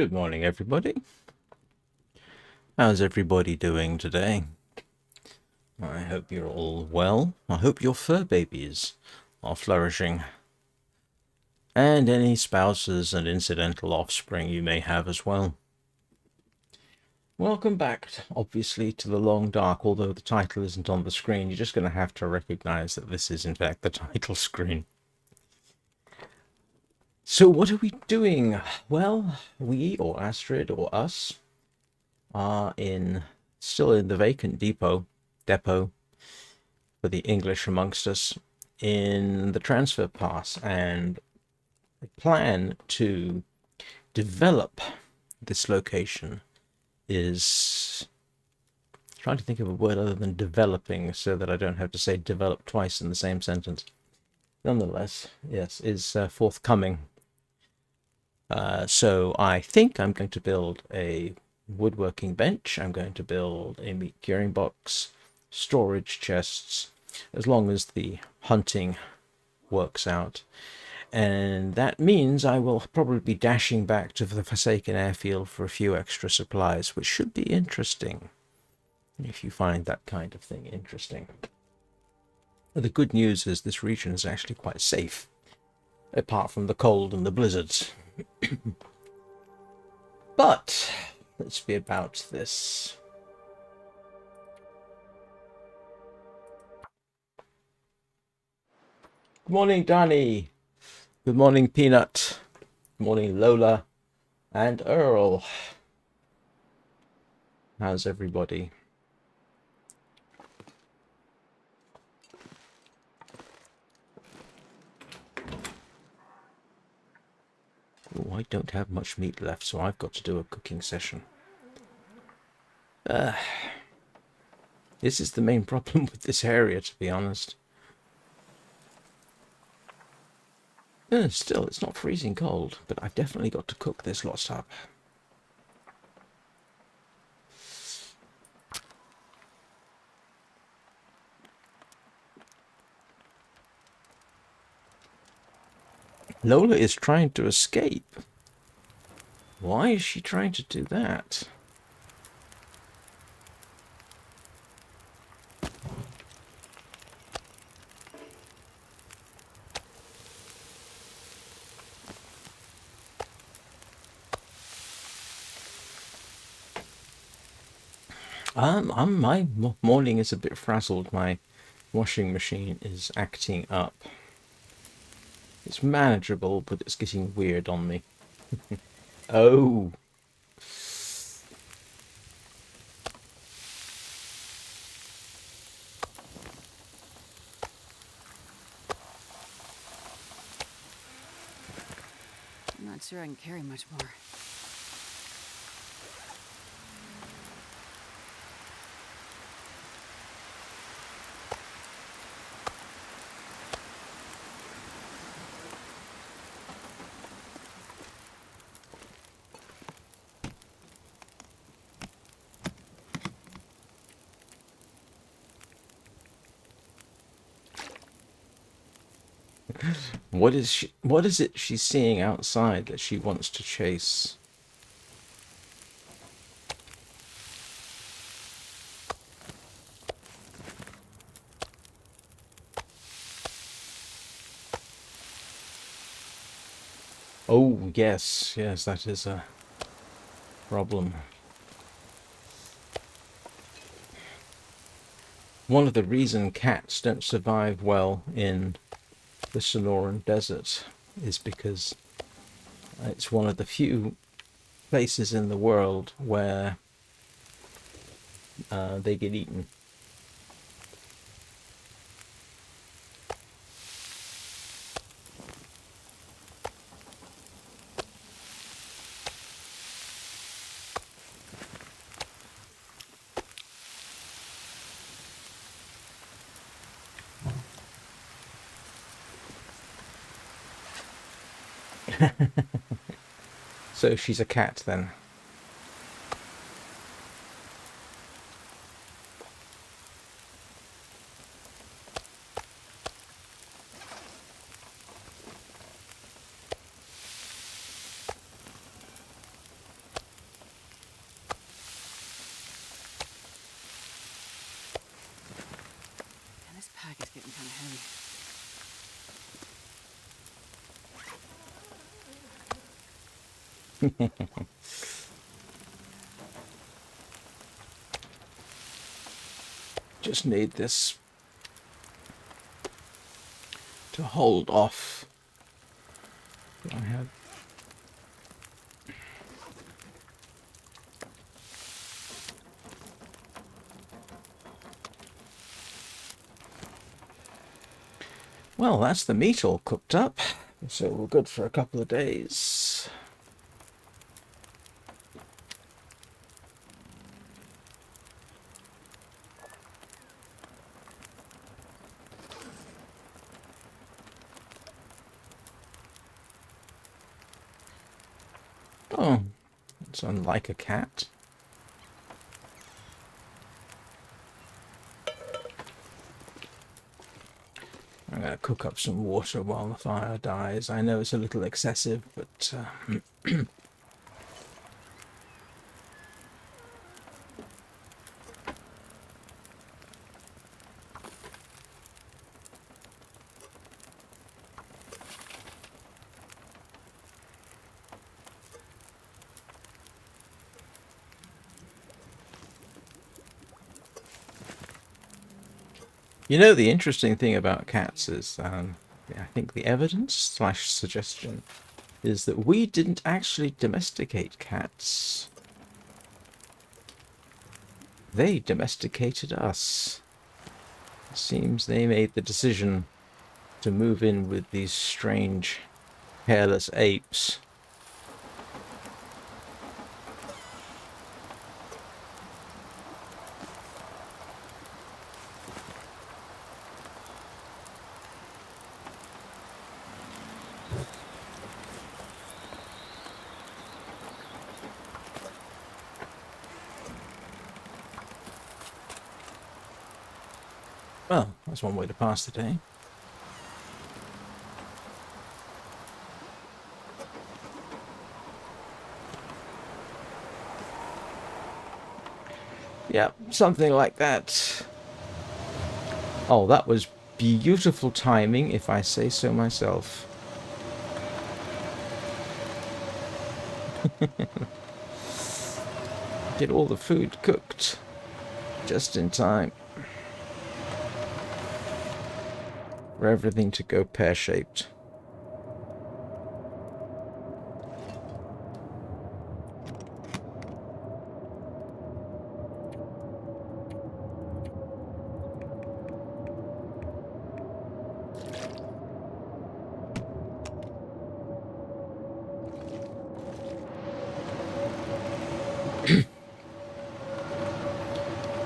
Good morning, everybody. How's everybody doing today? I hope you're all well. I hope your fur babies are flourishing. And any spouses and incidental offspring you may have as well. Welcome back, obviously, to The Long Dark. Although the title isn't on the screen, you're just going to have to recognize that this is, in fact, the title screen. So what are we doing? Well, we, or Astrid, or us, are still in the Vacant Depot for the English amongst us, in the transfer pass, and I plan to develop this location is trying to think of a word other than developing so that I don't have to say develop twice in the same sentence. Nonetheless, yes, is forthcoming. So I think I'm going to build a woodworking bench. I'm going to build a meat curing box, storage chests, as long as the hunting works out. And that means I will probably be dashing back to the Forsaken Airfield for a few extra supplies, which should be interesting, if you find that kind of thing interesting. The good news is this region is actually quite safe, apart from the cold and the blizzards. But let's be about this. Good morning, Danny. Good morning, Peanut. Good morning, Lola and Earl. How's everybody? Oh, I don't have much meat left, so I've got to do a cooking session. This is the main problem with this area, to be honest. Still, it's not freezing cold, but I've definitely got to cook this lot up. Lola is trying to escape. Why is she trying to do that? My morning is a bit frazzled. My washing machine is acting up. It's manageable, but it's getting weird on me. Oh. I'm not sure I can carry much more. What is it she's seeing outside that she wants to chase? Oh, yes, that is a problem. One of the reasons cats don't survive well in the Sonoran Desert is because it's one of the few places in the world where they get eaten. So she's a cat then. Just need this to hold off. I have. Well, that's the meat all cooked up, so we're good for a couple of days. Oh, it's unlike a cat. I'm going to cook up some water while the fire dies. I know it's a little excessive, but you know, the interesting thing about cats is, I think the evidence slash suggestion is that we didn't actually domesticate cats. They domesticated us. It seems they made the decision to move in with these strange, hairless apes. Well, that's one way to pass the day. Yeah, something like that. Oh, that was beautiful timing, if I say so myself. Get all the food cooked just in time for everything to go pear-shaped.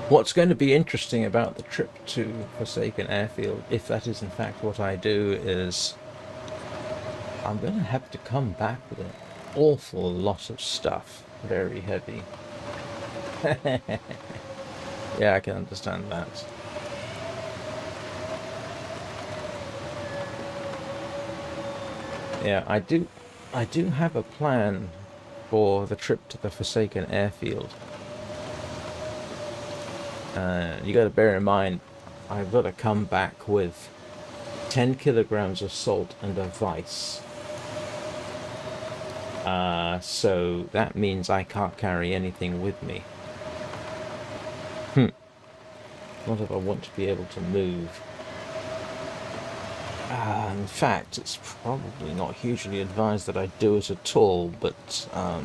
What's going to be interesting about the trip to Forsaken Airfield, if that is in fact what I do, is I'm going to have to come back with an awful lot of stuff. Very heavy. Yeah, I can understand that. Yeah, I do have a plan for the trip to the Forsaken Airfield. You got to bear in mind, I've got to come back with 10 kilograms of salt and a vice. So that means I can't carry anything with me. Not if I want to be able to move. In fact, it's probably not hugely advised that I do it at all, but I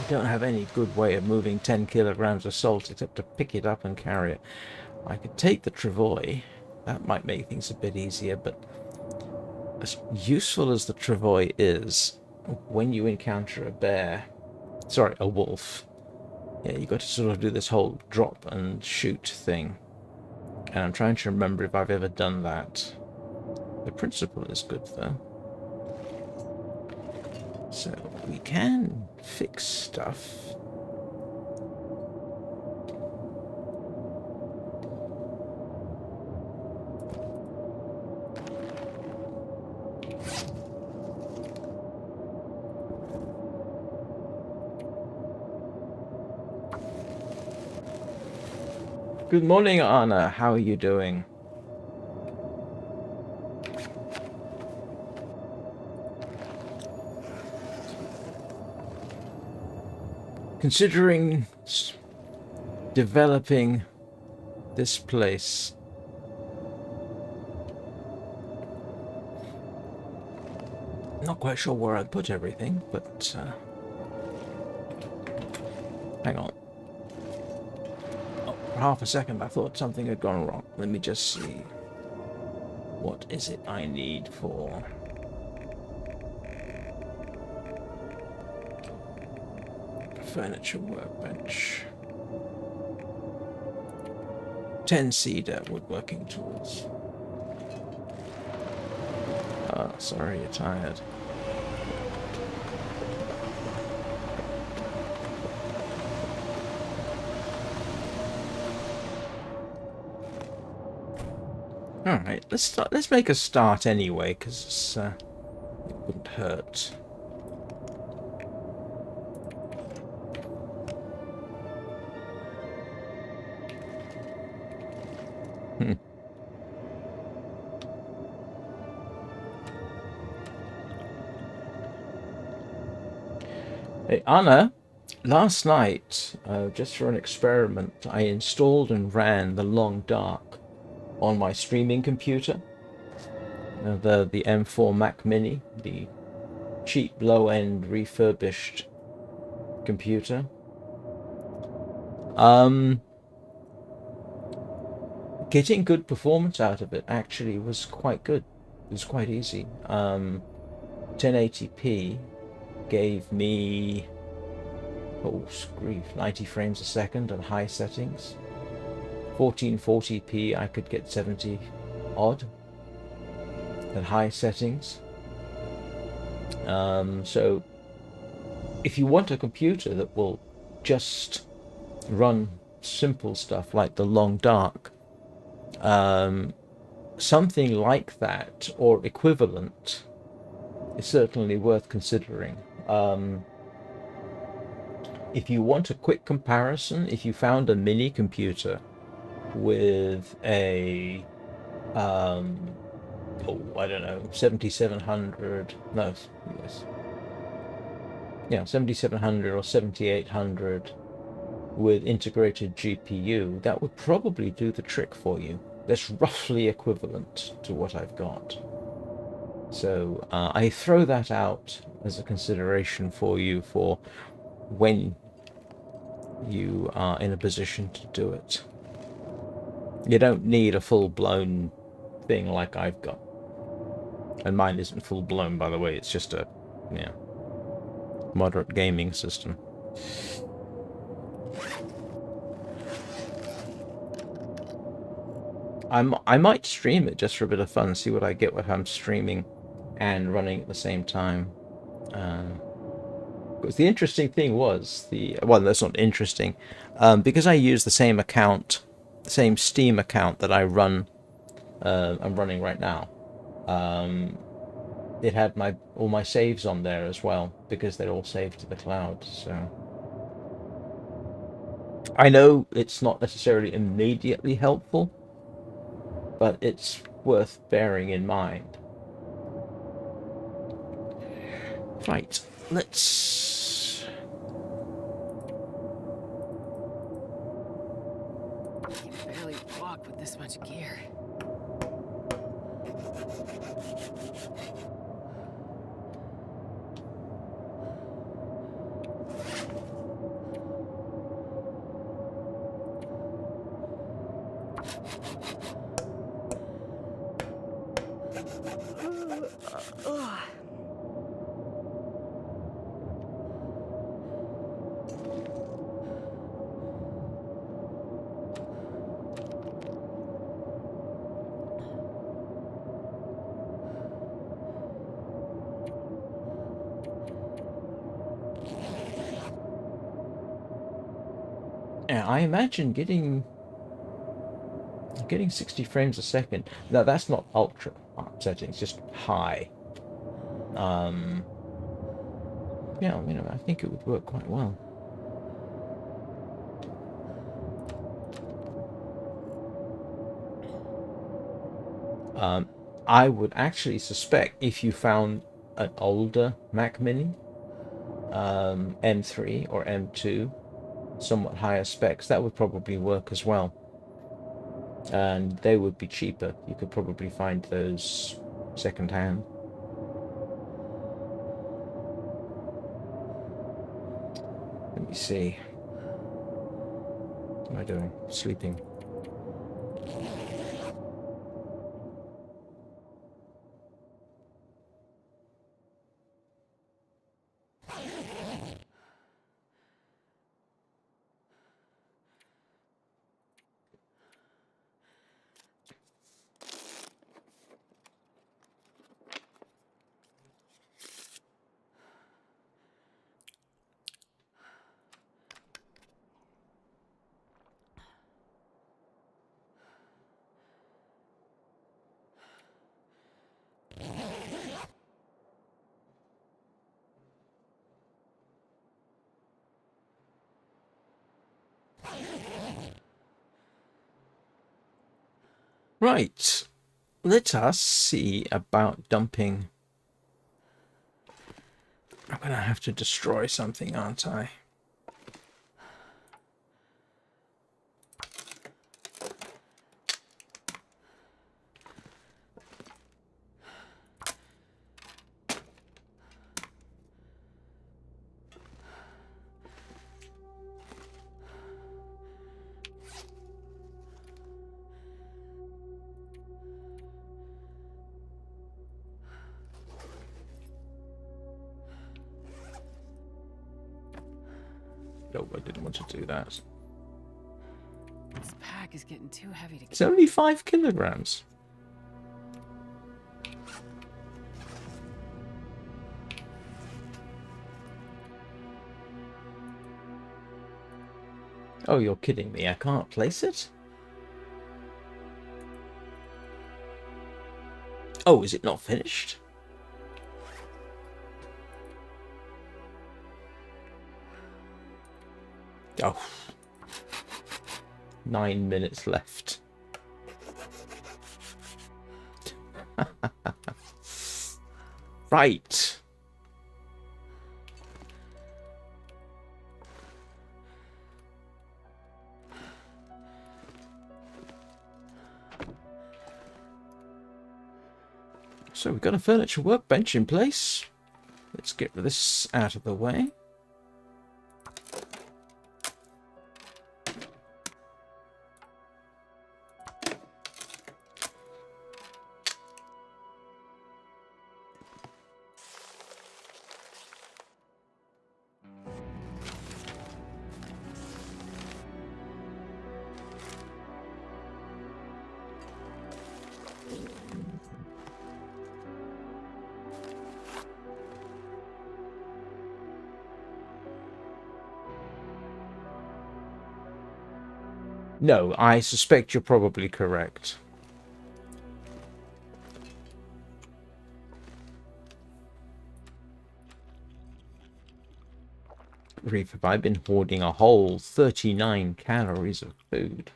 don't have any good way of moving 10 kilograms of salt except to pick it up and carry it. I could take the travois. That might make things a bit easier, but as useful as the travois is, when you encounter a wolf, yeah, you got to sort of do this whole drop and shoot thing. And I'm trying to remember if I've ever done that. The principle is good, though. So, we can fix stuff. Good morning, Anna. How are you doing? considering developing this place. Not quite sure where I'd put everything, but hang on. Oh, for half a second I thought something had gone wrong. Let me just see. What is it I need for... furniture workbench. 10 cedar woodworking tools. Sorry, you're tired. Alright, let's make a start anyway, because it wouldn't hurt. Hey, Anna, last night, just for an experiment, I installed and ran the Long Dark on my streaming computer. The M4 Mac Mini, the cheap, low-end, refurbished computer. Getting good performance out of it actually was quite good. It was quite easy. 1080p gave me, oh grief, 90 frames a second at high settings. 1440p I could get 70 odd at high settings. So if you want a computer that will just run simple stuff like the Long Dark, something like that or equivalent is certainly worth considering. If you want a quick comparison, if you found a mini computer with a I don't know, 7700, no, yes, yeah, 7700 or 7800 with integrated GPU, that would probably do the trick for you. That's roughly equivalent to what I've got. So I throw that out as a consideration for you for when you are in a position to do it. You don't need a full-blown thing like I've got. And mine isn't full-blown, by the way. It's just a, yeah, moderate gaming system. I might stream it just for a bit of fun, see what I get when I'm streaming and running at the same time. Because the interesting thing was well, that's not interesting, because I use the same account, the same Steam account that I run. I'm running right now. It had all my saves on there as well, because they're all saved to the cloud. So I know it's not necessarily immediately helpful, but it's worth bearing in mind. Right, let's... I can barely walk with this much gear. Yeah, I imagine getting 60 frames a second. Now that's not ultra settings, just high. Yeah, you know, I think it would work quite well. I would actually suspect if you found an older Mac Mini, M3 or M2, somewhat higher specs, that would probably work as well. And they would be cheaper. You could probably find those secondhand. Let me see. What am I doing? Sleeping. Right. Let us see about dumping. I'm going to have to destroy something, aren't I? No, I didn't want to do that. This pack is getting too heavy to It's only 5 kilograms. Oh, you're kidding me. I can't place it? Oh, is it not finished? Oh. 9 minutes left. Right. So we've got a furniture workbench in place. Let's get this out of the way. No, I suspect you're probably correct. Grief, have I been hoarding a whole 39 calories of food?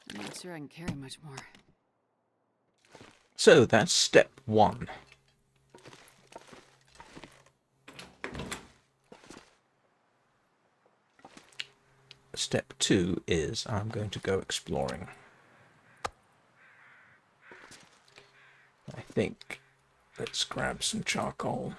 I'm not sure I can carry much more. So that's step 1. Step 2 is I'm going to go exploring. I think let's grab some charcoal.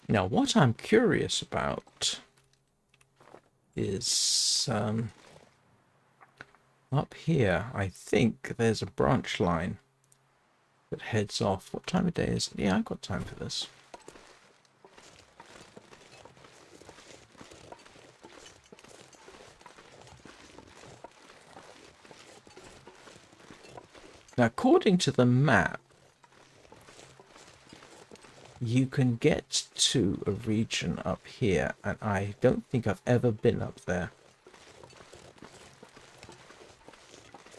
Now, what I'm curious about is up here, I think there's a branch line that heads off. What time of day is it? Yeah, I've got time for this. Now, according to the map, you can get to a region up here, and I don't think I've ever been up there.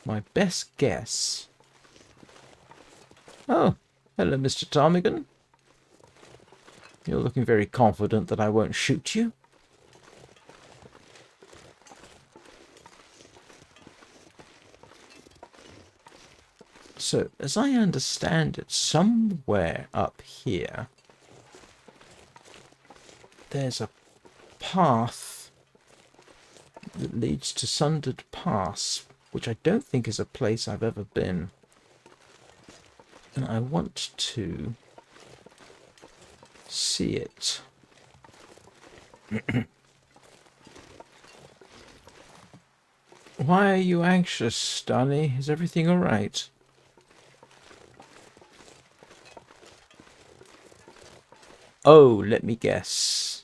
My best guess... Oh, hello, Mr. Ptarmigan. You're looking very confident that I won't shoot you. So, as I understand it, somewhere up here, there's a path that leads to Sundered Pass, which I don't think is a place I've ever been. And I want to see it. Why are you anxious, Danny? Is everything alright? Oh, let me guess.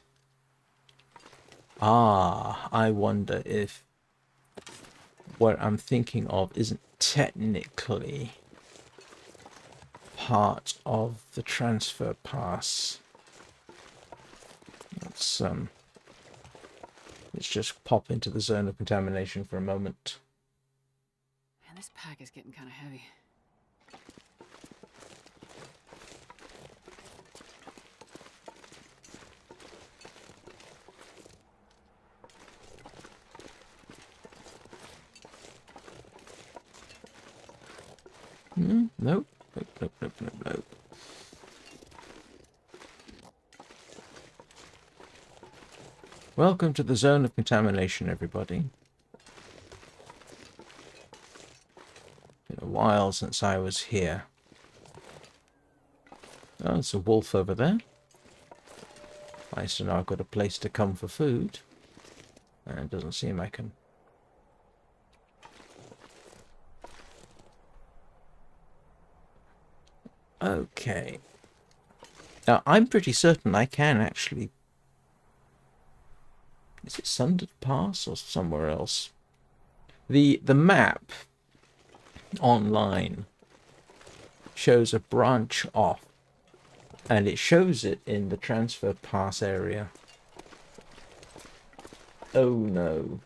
Ah, I wonder if what I'm thinking of isn't technically part of the transfer pass. Let's just pop into the zone of contamination for a moment. Man, this pack is getting kind of heavy. Nope. Nope, nope, nope, nope, nope. Welcome to the zone of contamination, everybody. Been a while since I was here. Oh, there's a wolf over there. Nice to know I've got a place to come for food. And it doesn't seem I can... Okay. Now, I'm pretty certain I can actually... Is it Sundered Pass or somewhere else? The map online shows a branch off, and it shows it in the transfer pass area. Oh no.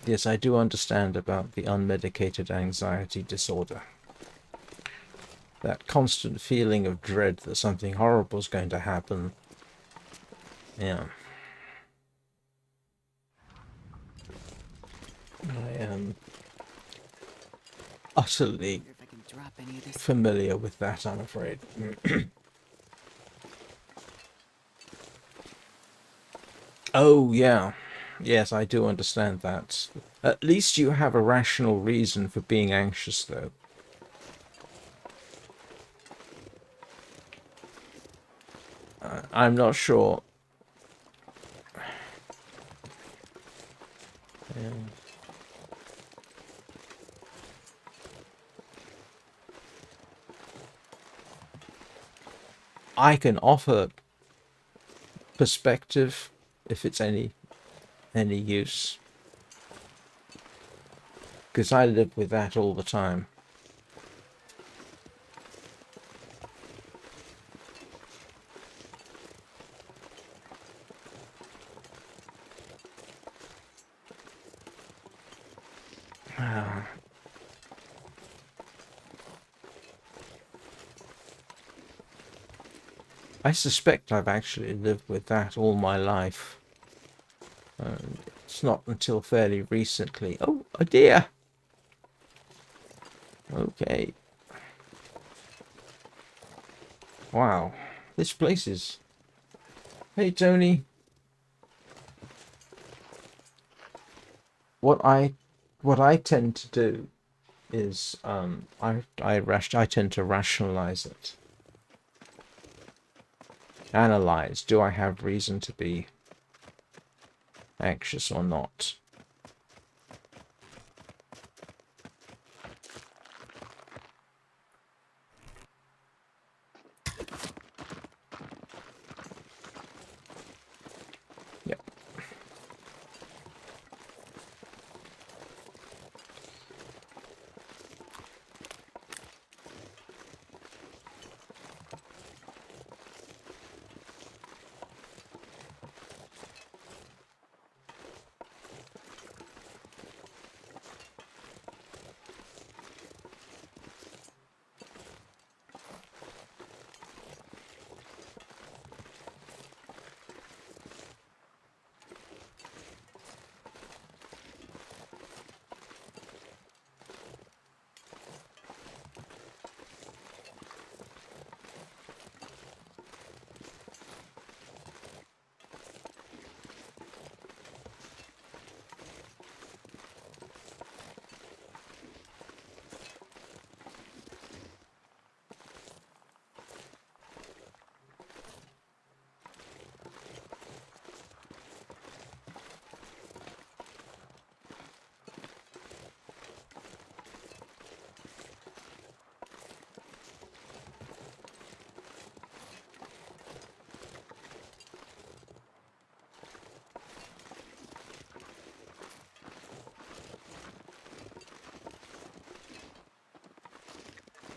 Yes, I do understand about the unmedicated anxiety disorder. That constant feeling of dread that something horrible is going to happen. Yeah. I am utterly familiar with that, I'm afraid. Oh, yeah. Yes, I do understand that. At least you have a rational reason for being anxious, though. I'm not sure. Yeah. I can offer perspective if it's any use, because I live with that all the time. I suspect I've actually lived with that all my life. It's not until fairly recently. Oh, a deer! Okay. Wow. This place is... Hey, Tony. What I tend to do is I tend to rationalize it. Analyze. Do I have reason to be anxious or not? Yep.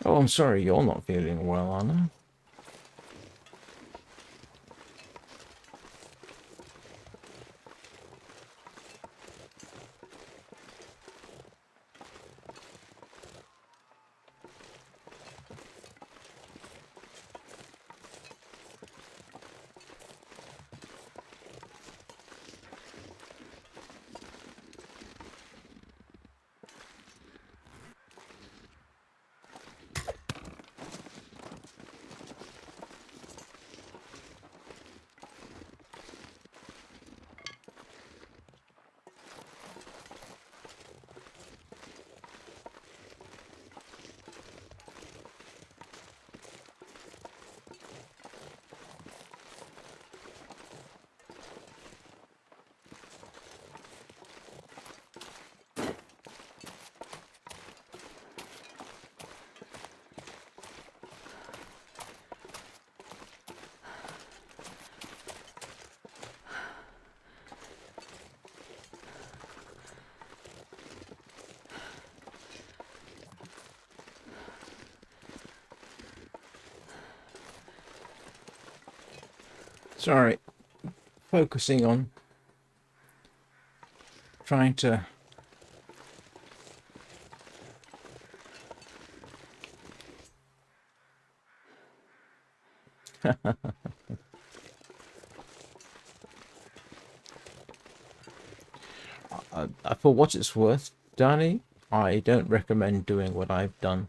Oh, I'm sorry, you're not feeling well, Anna. Sorry, focusing on trying to... For what it's worth, Danny, I don't recommend doing what I've done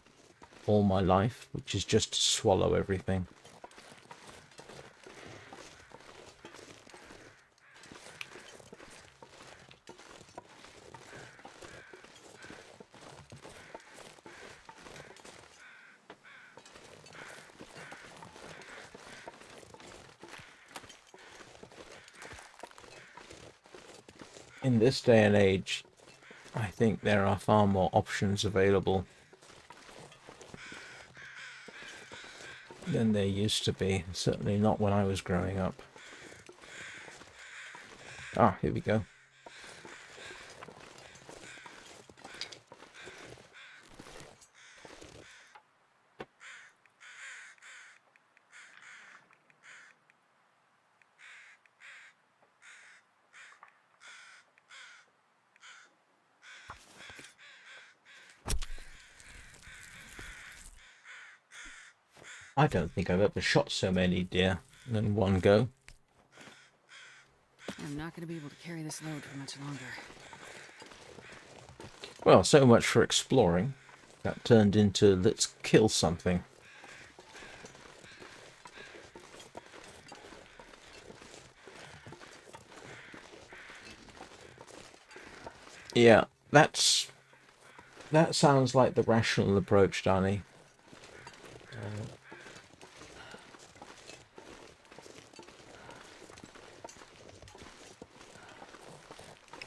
all my life, which is just to swallow everything. In this day and age, I think there are far more options available than there used to be. Certainly not when I was growing up. Ah, here we go. I don't think I've ever shot so many deer in one go. I'm not going to be able to carry this load for much longer. Well, so much for exploring. That turned into let's kill something. Yeah, that sounds like the rational approach, Danny.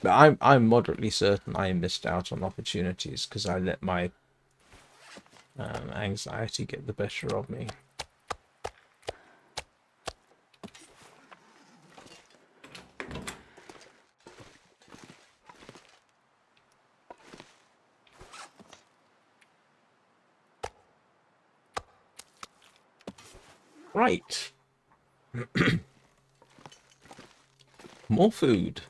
But I'm moderately certain I missed out on opportunities because I let my anxiety get the better of me. Right. More food.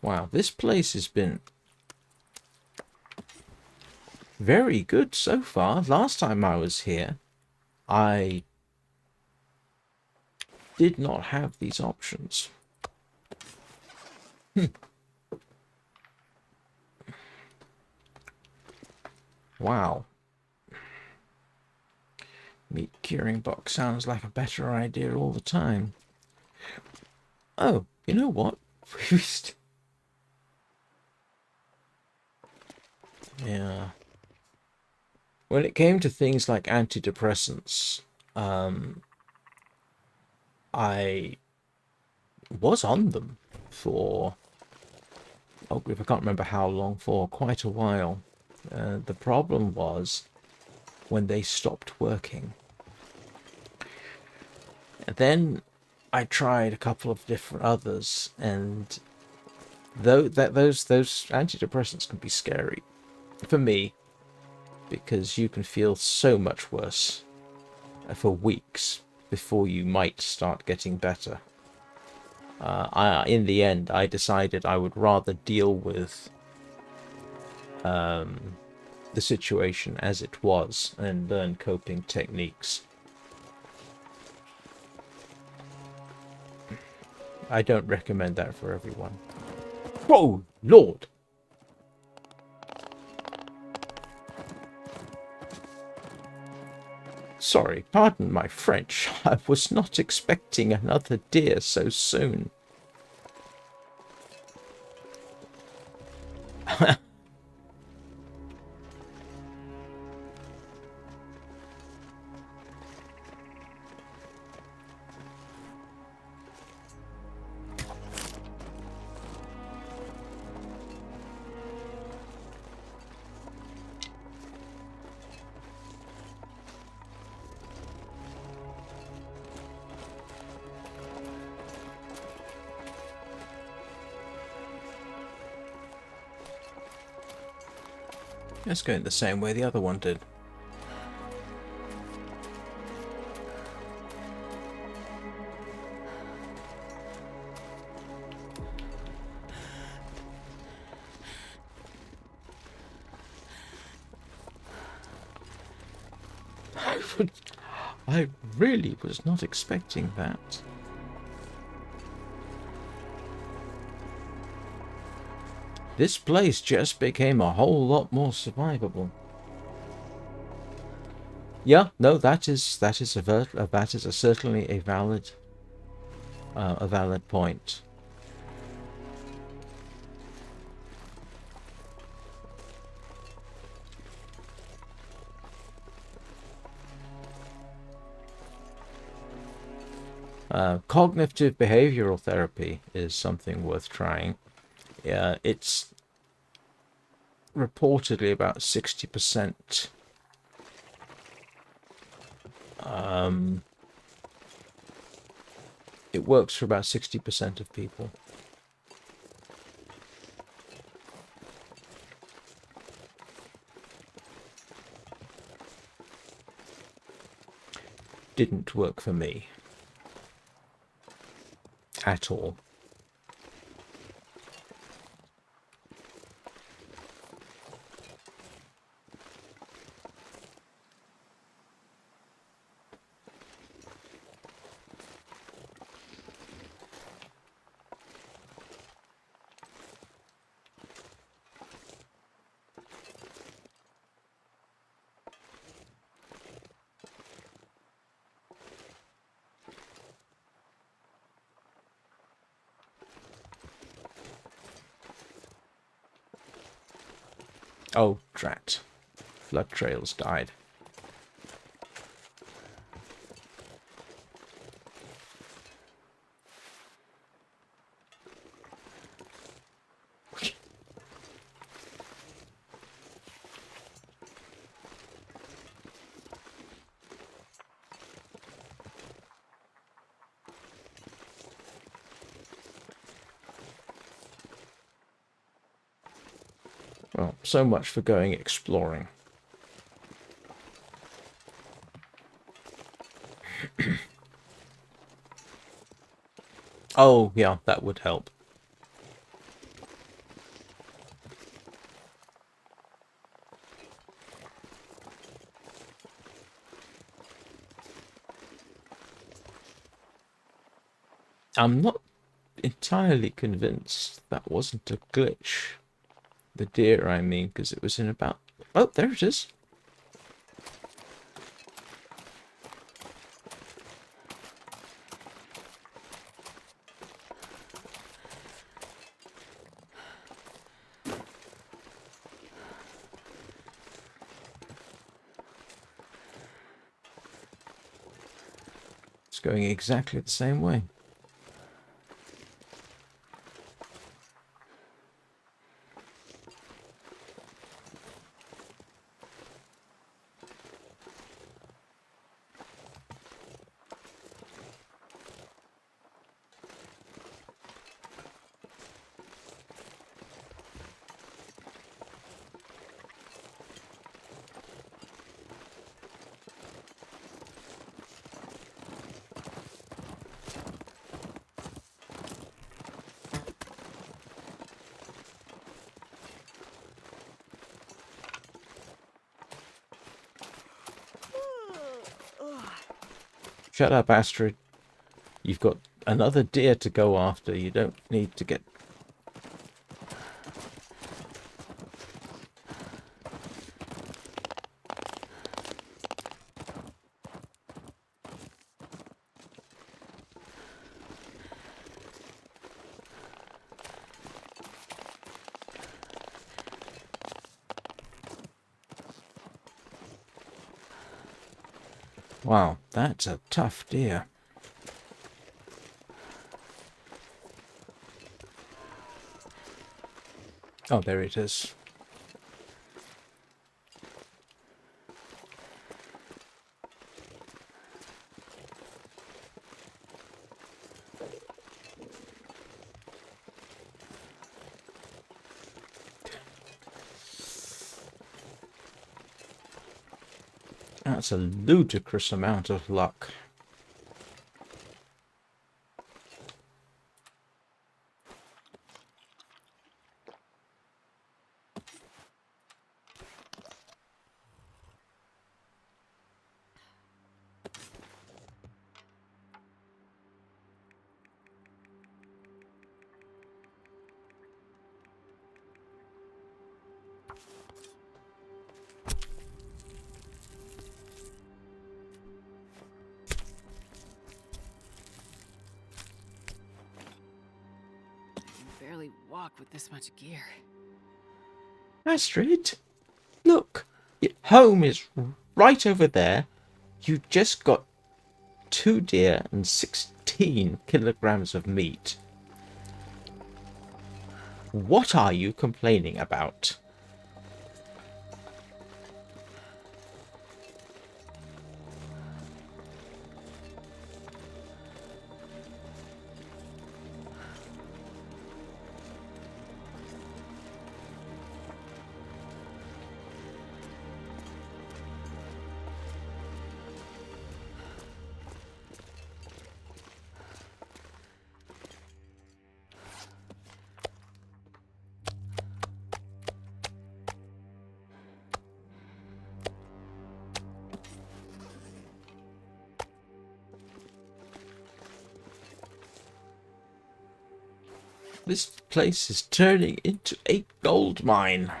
Wow, this place has been very good so far. Last time I was here, I did not have these options. Wow. Meat curing box sounds like a better idea all the time. Oh, you know what? Yeah. When it came to things like antidepressants, I was on them for, oh, I can't remember how long for, quite a while. The problem was when they stopped working. And then I tried a couple of different others, and those antidepressants can be scary for me, because you can feel so much worse for weeks before you might start getting better. In the end, I decided I would rather deal with the situation as it was and learn coping techniques. I don't recommend that for everyone. Oh, Lord! Sorry, pardon my French. I was not expecting another deer so soon. It's going the same way the other one did. I really was not expecting that. This place just became a whole lot more survivable. Yeah, no, that is certainly a valid point. Cognitive behavioral therapy is something worth trying. Yeah, it's reportedly about 60%. It works for about 60% of people. Didn't work for me. At all. Oh, drat. Flood trails died. Well, so much for going exploring. Oh, yeah, that would help. I'm not entirely convinced that wasn't a glitch. The deer, I mean, because it was in about... Oh, there it is. It's going exactly the same way. Shut up, Astrid. You've got another deer to go after. You don't need to get... Wow, that's a tough deer. Oh, there it is. That's a ludicrous amount of luck. Barely walk with this much gear. Astrid, look, your home is right over there. You just got 2 deer and 16 kilograms of meat. What are you complaining about? This place is turning into a gold mine.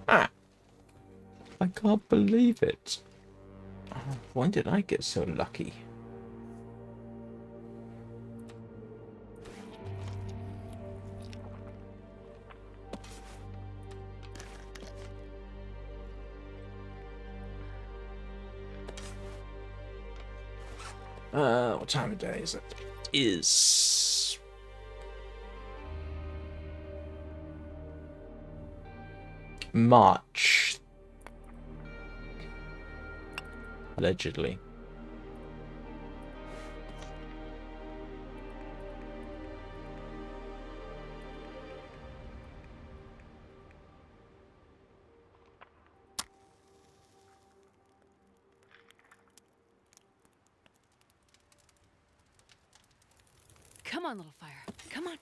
Ah, I can't believe it. Oh, when did I get so lucky? What time of day is it? Is March, allegedly. Come on, little fire. Come on.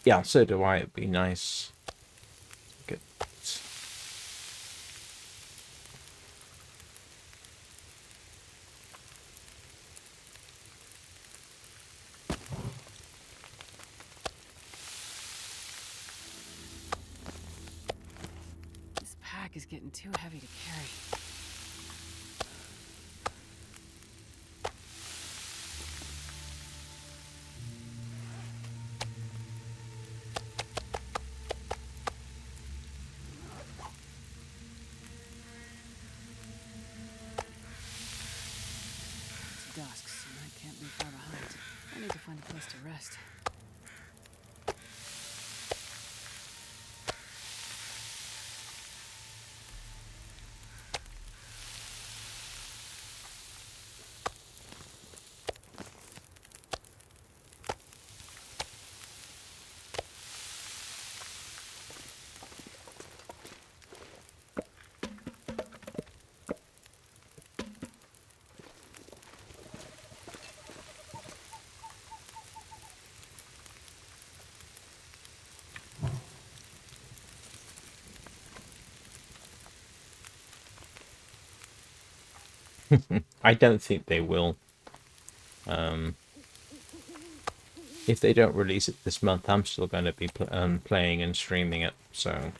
Yeah, so do I. It'd be nice. Good. This pack is getting too heavy to carry. find a place to rest. I don't think they will. If they don't release it this month, I'm still going to be playing and streaming it, so...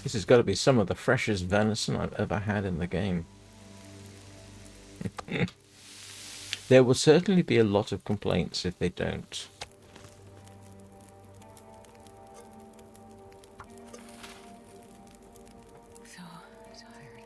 This has got to be some of the freshest venison I've ever had in the game. There will certainly be a lot of complaints if they don't. So tired.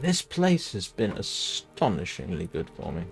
This place has been astonishingly good for me.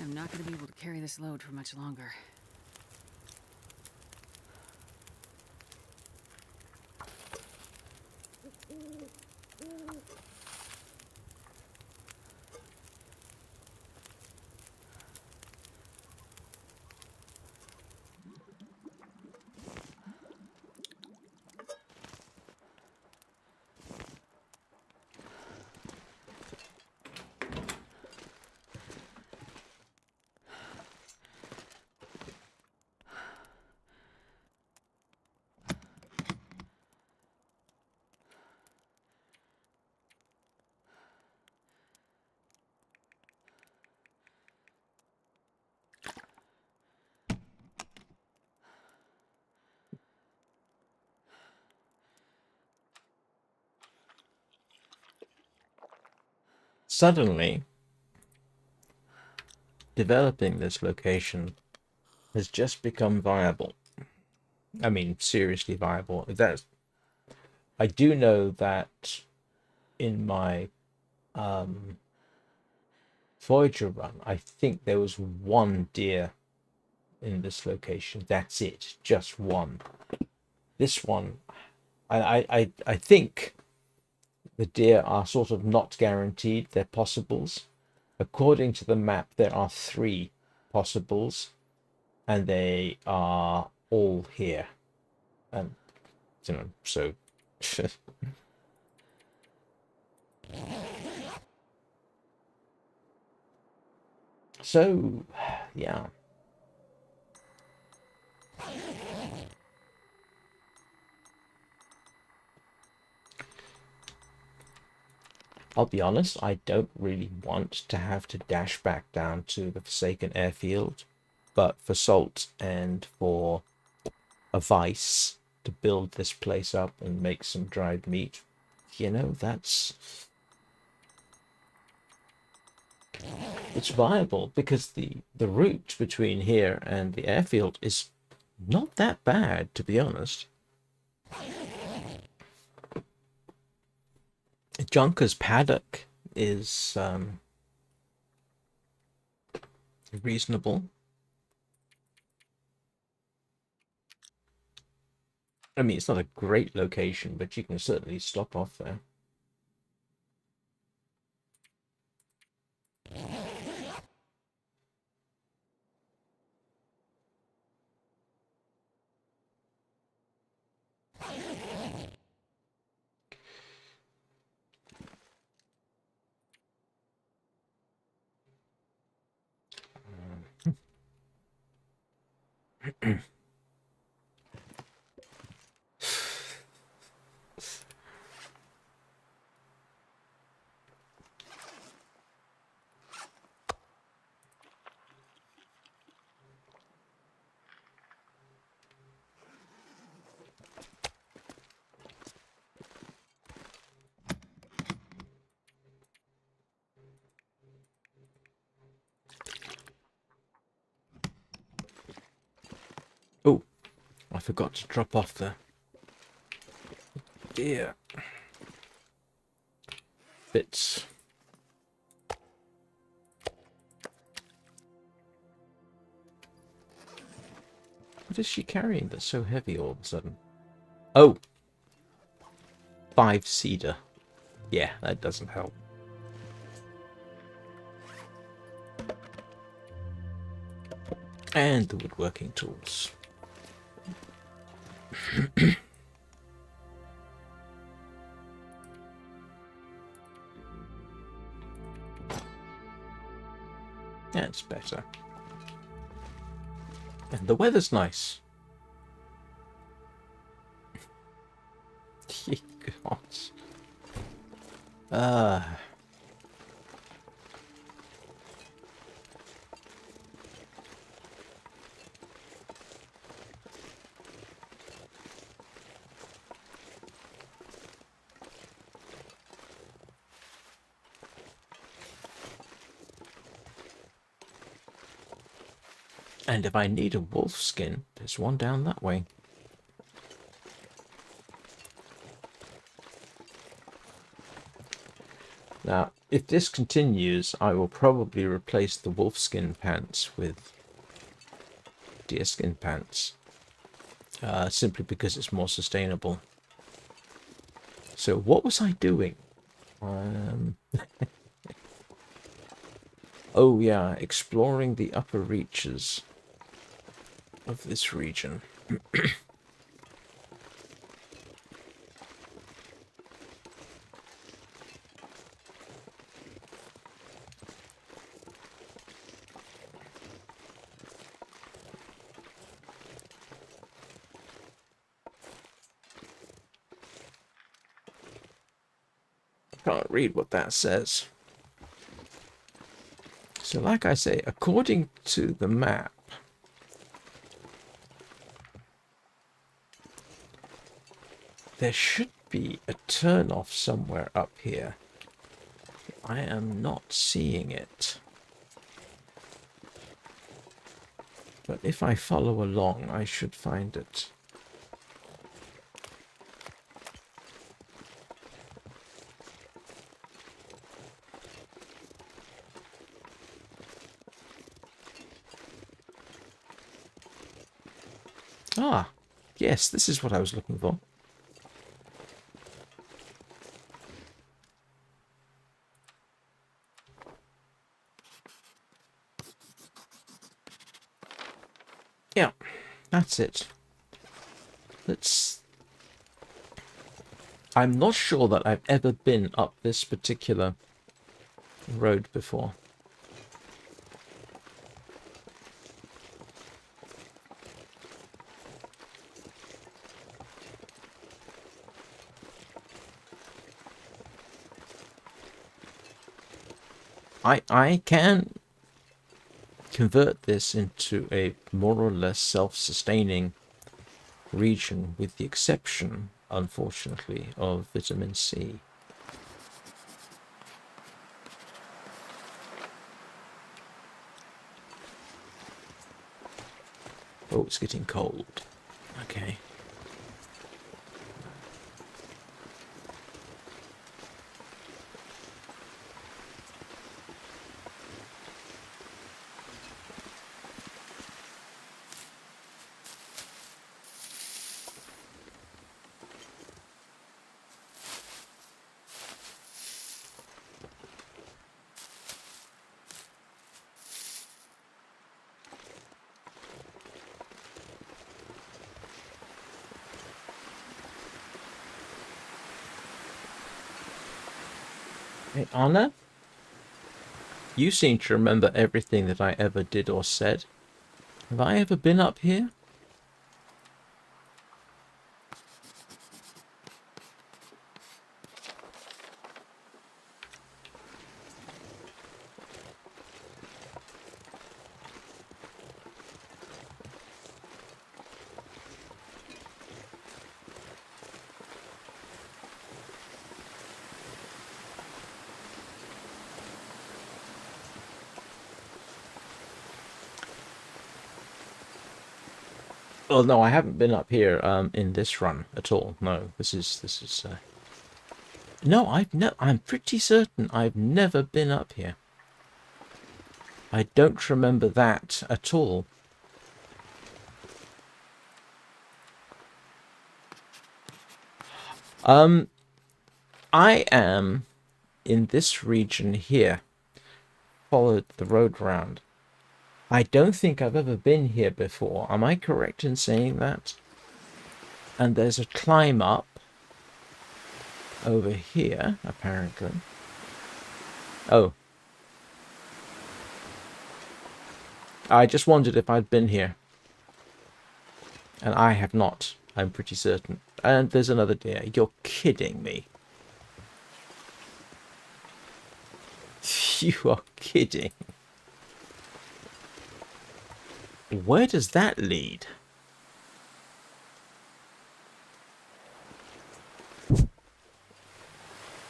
I'm not going to be able to carry this load for much longer. Suddenly, developing this location has just become viable. I mean, seriously viable. I do know that in my Voyager run, I think there was one deer in this location. That's it, just one. This one, I think the deer are sort of not guaranteed. They're possibles. According to the map, there are 3 possibles, and they are all here. And so so yeah. I'll be honest, I don't really want to have to dash back down to the Forsaken airfield, but for salt and for a vice to build this place up and make some dried meat, it's viable, because the route between here and the airfield is not that bad, to be honest. Junker's paddock is reasonable. I mean, it's not a great location, but you can certainly stop off there. Oh, I forgot to drop off the dear bits. What is she carrying that's so heavy all of a sudden? Oh, 5 cedar. Yeah, that doesn't help. And the woodworking tools. That's better. And the weather's nice. God. And if I need a wolf skin, there's one down that way. Now, if this continues, I will probably replace the wolfskin pants with deerskin pants. Simply because it's more sustainable. So what was I doing? Oh yeah, exploring the upper reaches of this region. Can't read what that says. So like I say, according to the map, there should be a turn-off somewhere up here. I am not seeing it. But if I follow along, I should find it. Ah, yes, this is what I was looking for. Yeah, that's it. I'm not sure that I've ever been up this particular road before. I can convert this into a more or less self-sustaining region, with the exception, unfortunately, of vitamin C. Oh, it's getting cold. Okay. Hey, Anna? You seem to remember everything that I ever did or said. Have I ever been up here? Well, no, I haven't been up here in this run at all. No, this is. No, I'm pretty certain I've never been up here. I don't remember that at all. I am in this region here. Followed the road round. I don't think I've ever been here before. Am I correct in saying that? And there's a climb up over here, apparently. Oh. I just wondered if I'd been here. And I have not, I'm pretty certain. And there's another deer. You're kidding me. You are kidding. Where does that lead?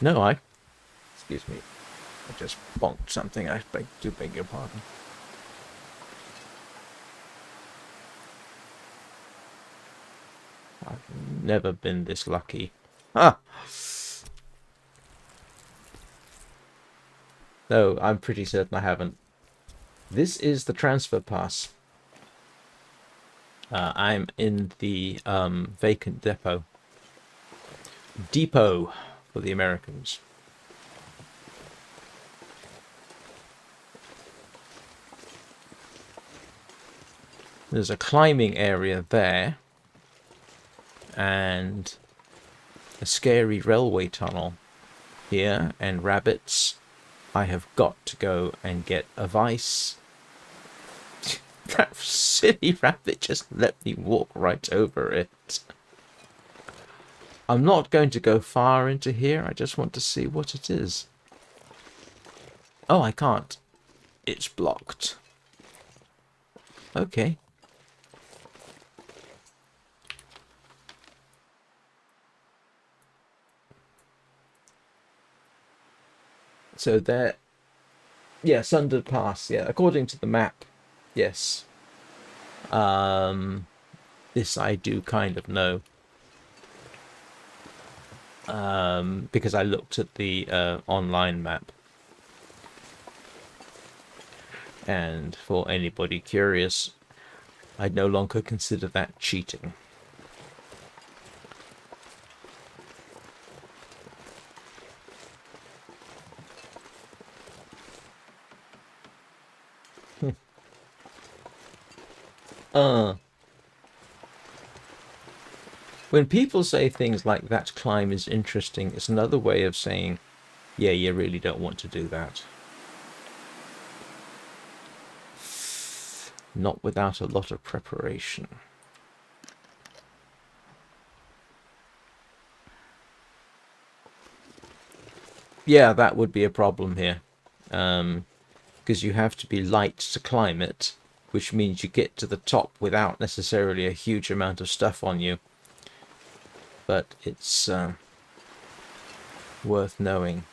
No, excuse me. I just bonked something. I do beg your pardon. I've never been this lucky. Ah! No, I'm pretty certain I haven't. This is the transfer pass. I'm in the Vacant Depot. Depot for the Americans. There's a climbing area there. And a scary railway tunnel here. And rabbits. I have got to go and get a vice. That silly rabbit just let me walk right over it. I'm not going to go far into here. I just want to see what it is. Oh, I can't. It's blocked. Okay. So there... Yeah, Sundered Pass. Yeah, according to the map. Yes. This I do kind of know. Because I looked at the online map. And for anybody curious, I no longer consider that cheating. When people say things like that climb is interesting, it's another way of saying, yeah, you really don't want to do that. Not without a lot of preparation. Yeah, that would be a problem here. Because you have to be light to climb it, which means you get to the top without necessarily a huge amount of stuff on you. But it's worth knowing.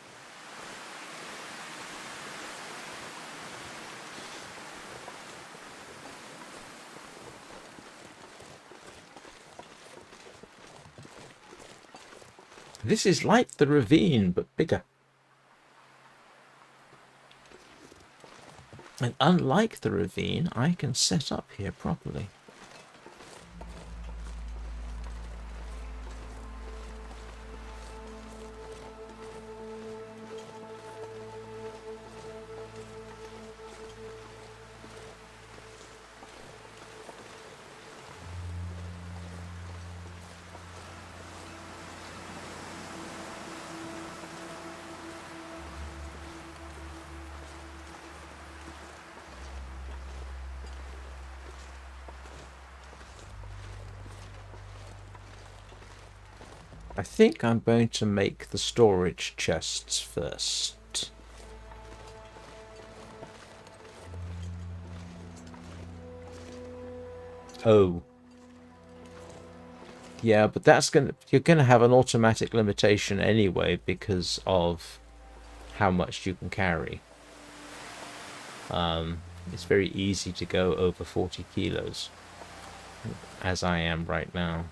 This is like the ravine, but bigger. And unlike the ravine, I can set up here properly. I think I'm going to make the storage chests first. Oh. Yeah, but you're gonna have an automatic limitation anyway because of how much you can carry. It's very easy to go over 40 kilos, as I am right now.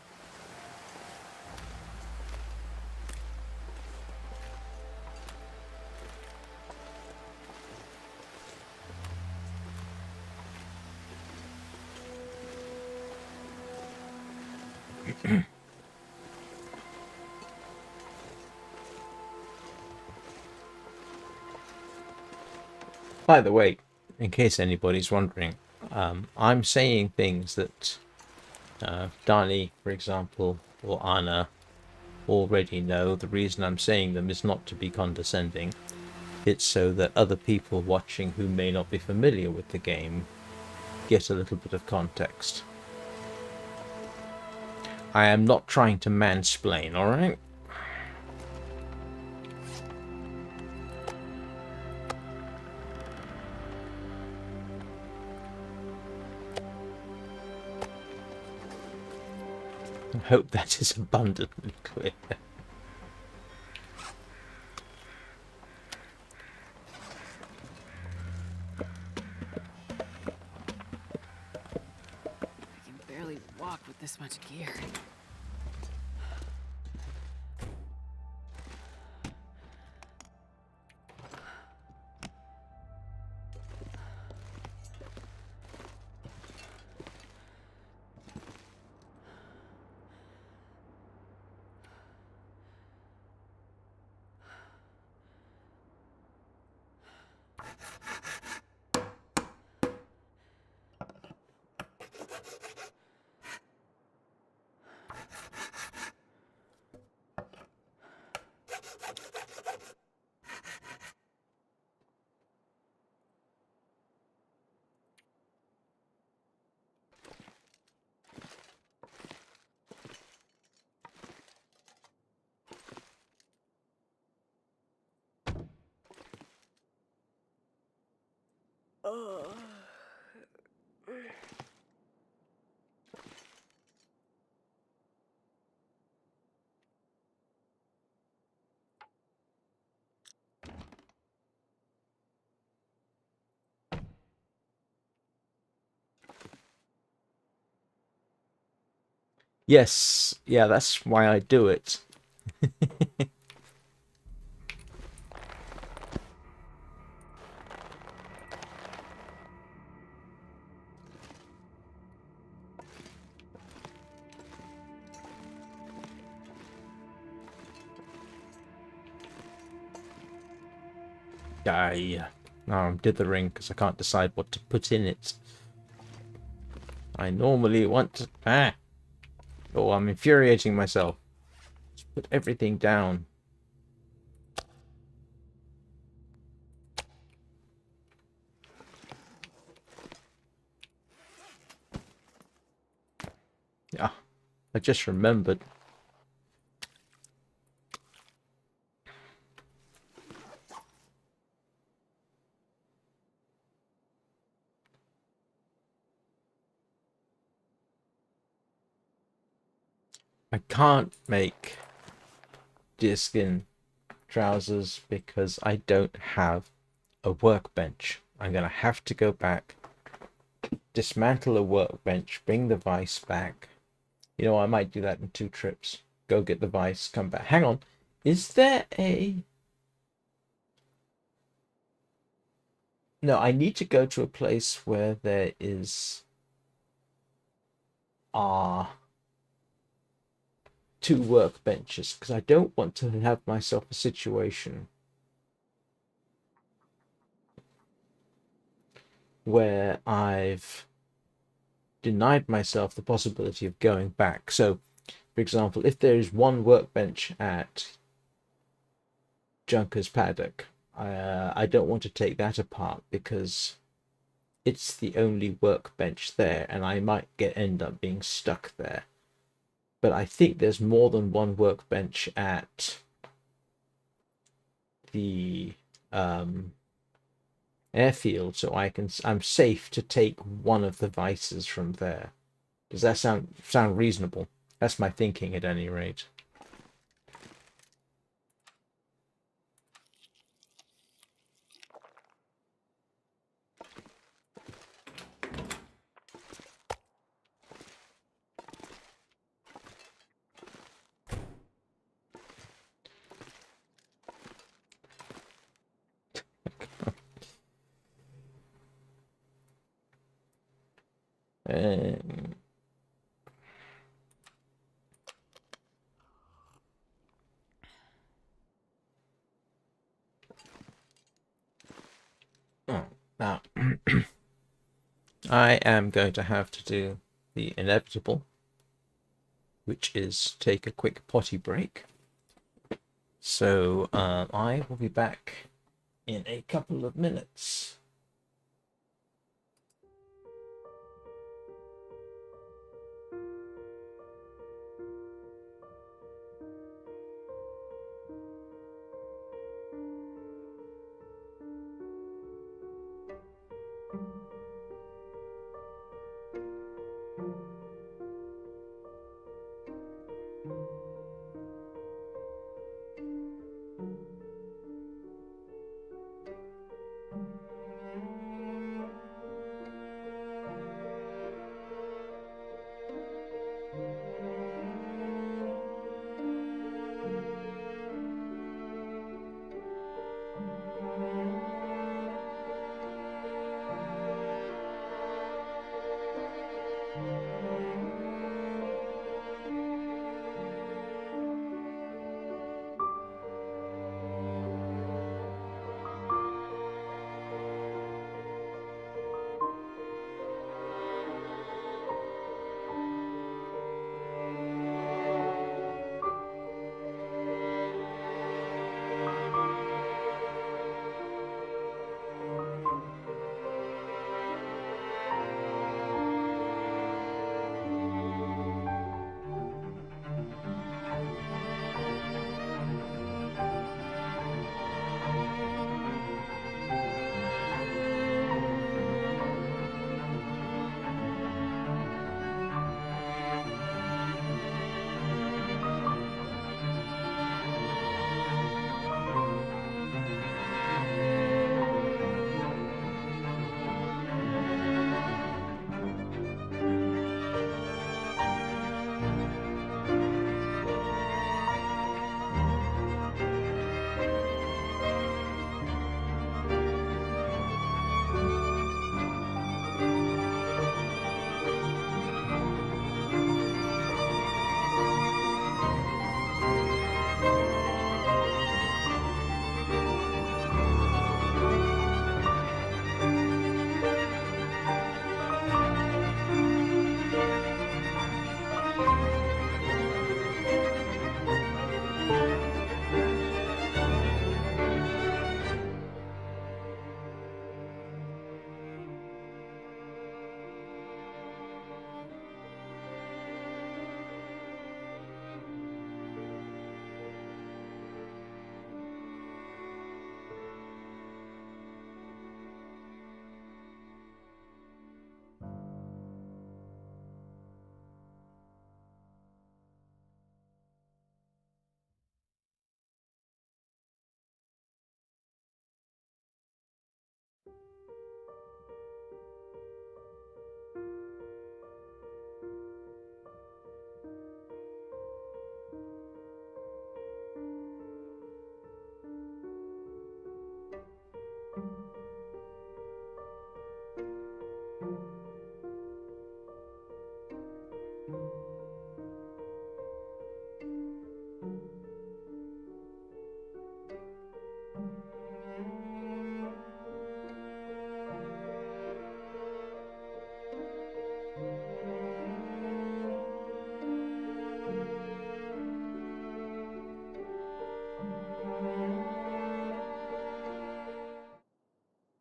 By the way, in case anybody's wondering, I'm saying things that Dani, for example, or Anna already know. The reason I'm saying them is not to be condescending. It's so that other people watching who may not be familiar with the game get a little bit of context. I am not trying to mansplain, alright? I hope that is abundantly clear. I can barely walk with this much gear. Yes, yeah, that's why I do it. I dithering because I can't decide what to put in it. I normally want to... Oh, I'm infuriating myself. Just put everything down. Yeah, I just remembered. I can't make deerskin trousers because I don't have a workbench. I'm going to have to go back, dismantle a workbench, bring the vise back. You know, I might do that in 2 trips. Go get the vise, come back. Hang on. Is there a... No, I need to go to a place where there is... 2 workbenches, because I don't want to have myself a situation where I've denied myself the possibility of going back. So, for example, if there is 1 workbench at Junker's Paddock, I don't want to take that apart because it's the only workbench there, and I might end up being stuck there. but I think there's more than one workbench at the airfield, so I'm safe to take one of the vices from there. Does that sound reasonable? That's my thinking at any rate. Um, oh, now I am going to have to do the inevitable, which is take a quick potty break. So I will be back in a couple of minutes.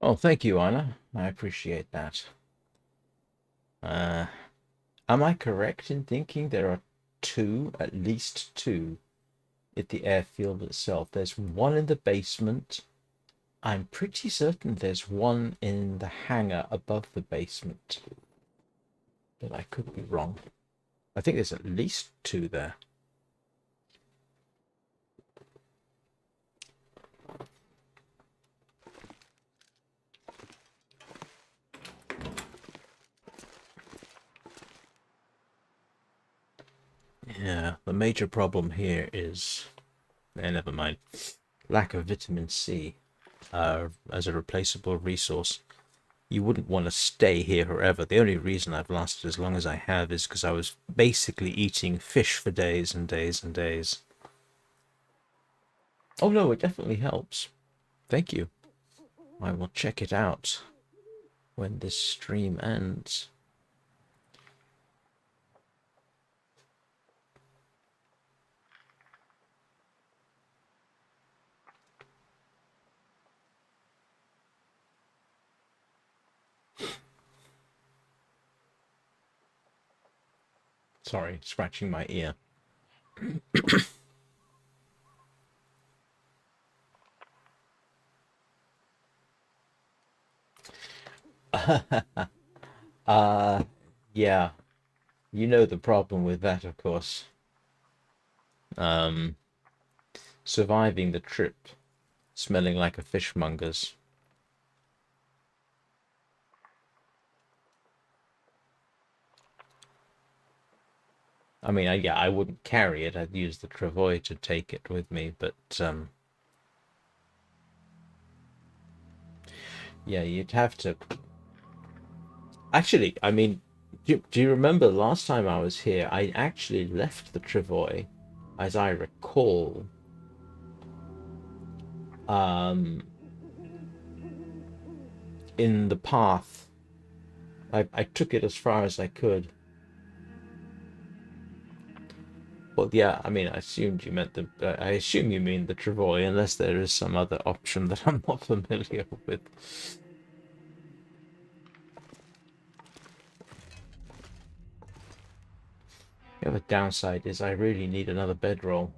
Oh, thank you, Anna. I appreciate that. Am I correct in thinking there are two, at least two, at the airfield itself. There's one in the basement. I'm pretty certain there's one in the hangar above the basement. But I could be wrong. I think there's at least two there. Yeah, the major problem here is, never mind, lack of vitamin C as a replaceable resource. You wouldn't want to stay here forever. The only reason I've lasted as long as I have is because I was basically eating fish for days and days and days. Oh no, it definitely helps. Thank you. I will check it out when this stream ends. Sorry, scratching my ear. Yeah. You know the problem with that, of course. Surviving the trip, smelling like a fishmonger's. I mean, yeah, I wouldn't carry it. I'd use the travois to take it with me, but yeah, you'd have to. Actually, I mean, do you remember last time I was here? I actually left the travois, as I recall. In the path. I took it as far as I could. Well, yeah, I mean, I assumed you meant the. I assume you mean the travois, unless there is some other option that I'm not familiar with. The other downside is I really need another bedroll.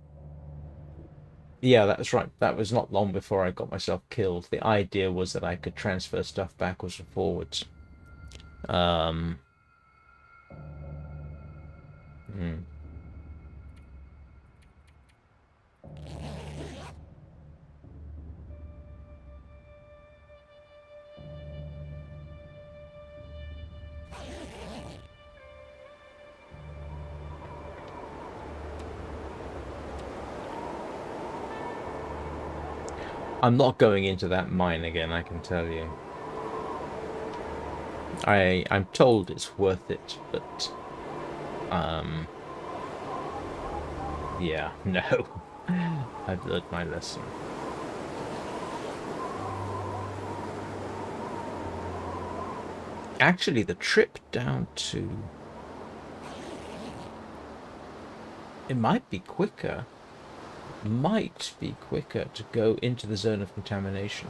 Yeah, that's right. That was not long before I got myself killed. The idea was that I could transfer stuff backwards and forwards. Hmm. I'm not going into that mine again, I can tell you. I'm told it's worth it, but yeah, no. I've learned my lesson. Actually, the trip down to... It might be quicker. Might be quicker to go into the zone of contamination.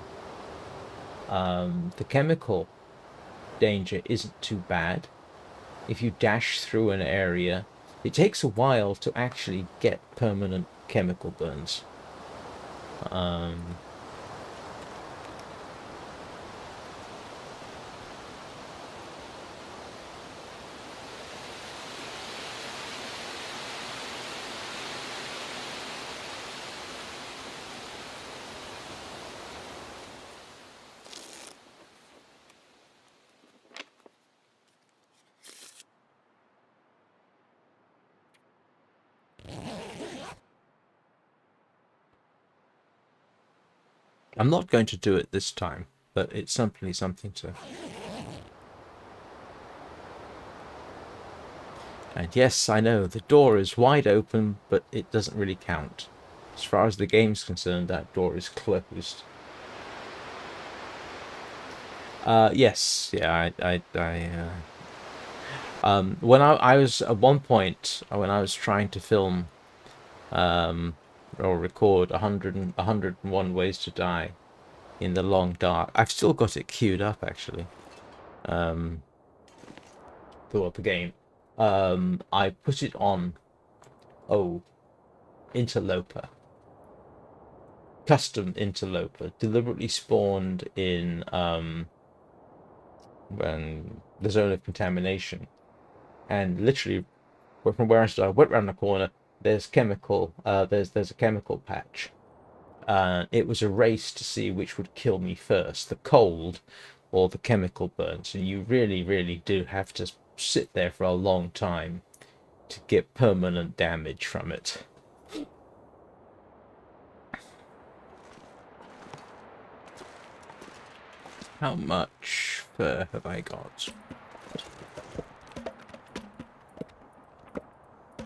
The chemical danger isn't too bad. If you dash through an area, it takes a while to actually get permanent chemical burns. I'm not going to do it this time, but it's simply something to... And yes, I know, the door is wide open, but it doesn't really count. As far as the game's concerned, that door is closed. Yes, yeah, when I was, at one point, when I was trying to film, or record 101 Ways to Die in the long dark, I've still got it queued up, actually, for the game. I put it on Oh, interloper. Custom interloper. Deliberately spawned in when the zone of contamination. And literally from where I started, I went around the corner, there's chemical there's a chemical patch. It was a race to see which would kill me first, the cold or the chemical burns. And you really, really do have to sit there for a long time to get permanent damage from it. How much fur have I got?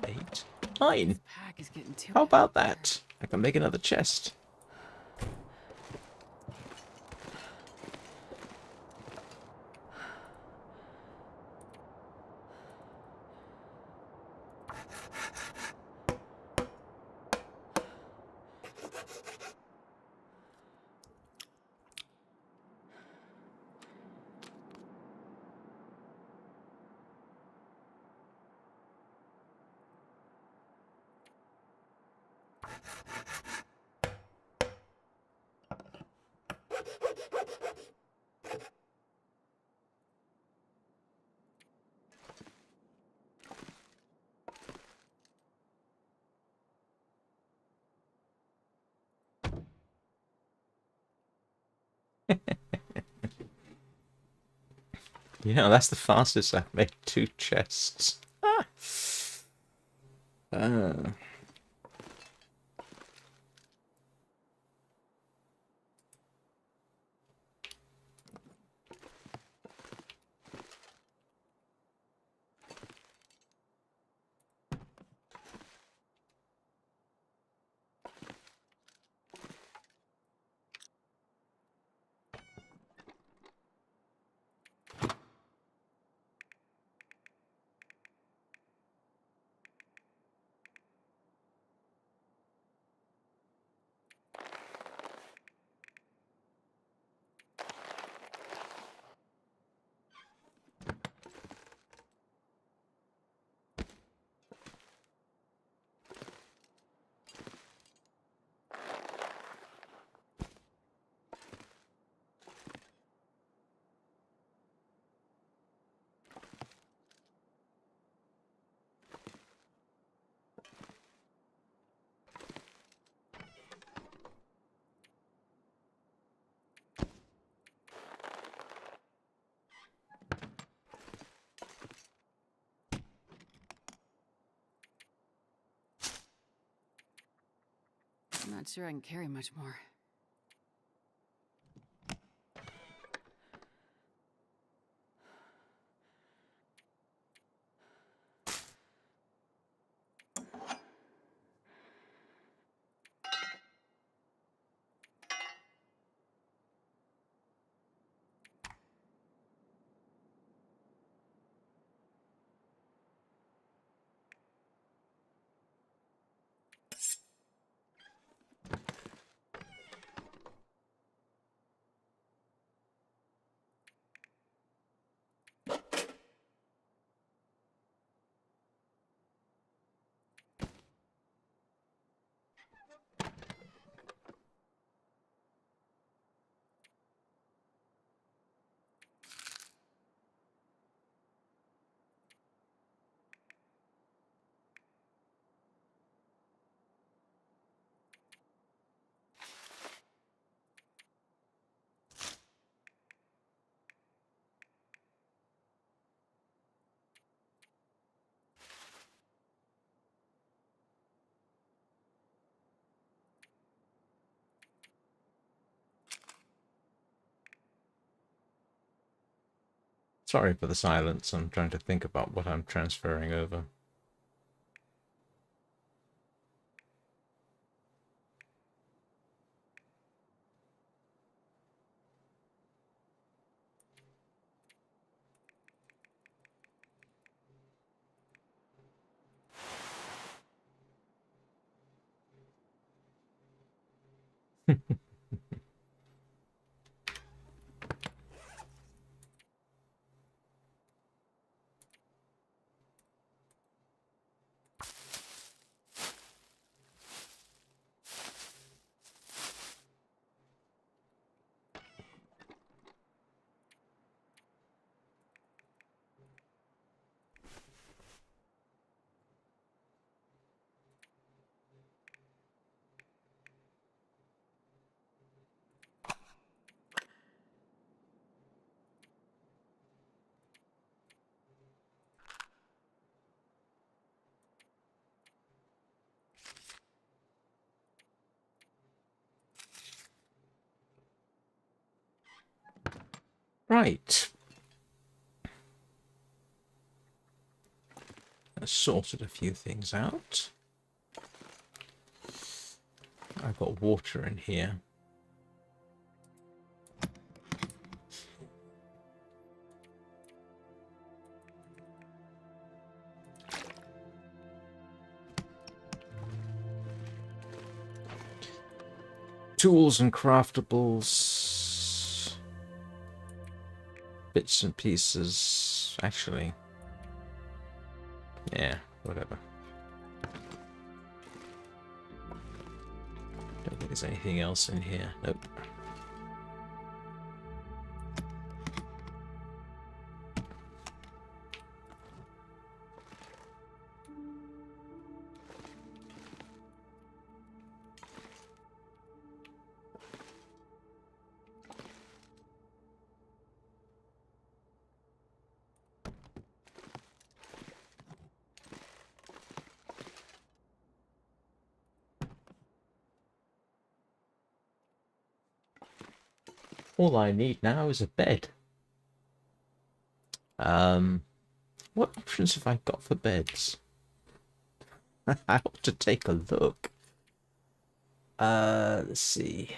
8, 9. This pack is getting too How about heavy. that? I can make another chest. You know, that's the fastest I've made 2 chests. Ah. Uh, I'm not sure I can carry much more. sorry for the silence. I'm trying to think about what I'm transferring over. Right. I sorted a few things out. I've got water in here. Tools and craftables. Bits and pieces. Actually. Yeah, whatever. Don't think there's anything else in here. Nope. All I need now is a bed. What options have I got for beds? I ought to take a look. Let's see.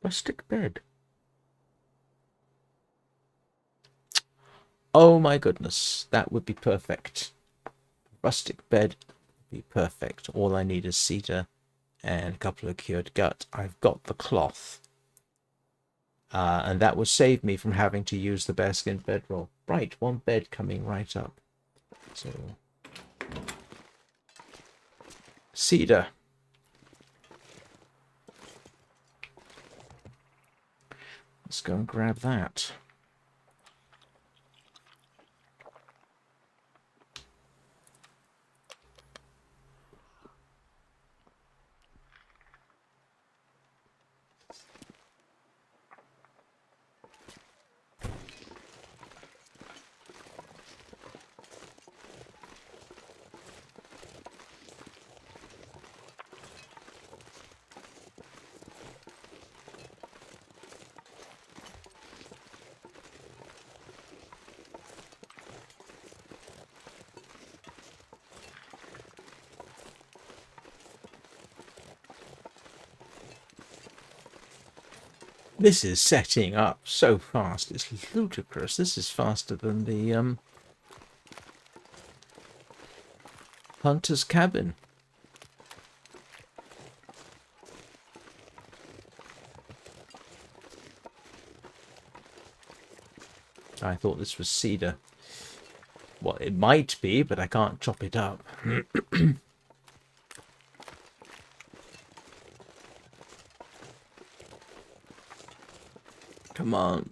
Rustic bed. Oh my goodness, that would be perfect. Rustic bed would be perfect. All I need is cedar and a couple of cured gut. I've got the cloth. And that would save me from having to use the bearskin bedroll. Right, one bed coming right up. So, cedar. Let's go and grab that. This is setting up so fast. It's ludicrous. This is faster than the hunter's cabin. I thought this was cedar. Well, it might be, but I can't chop it up. Come on.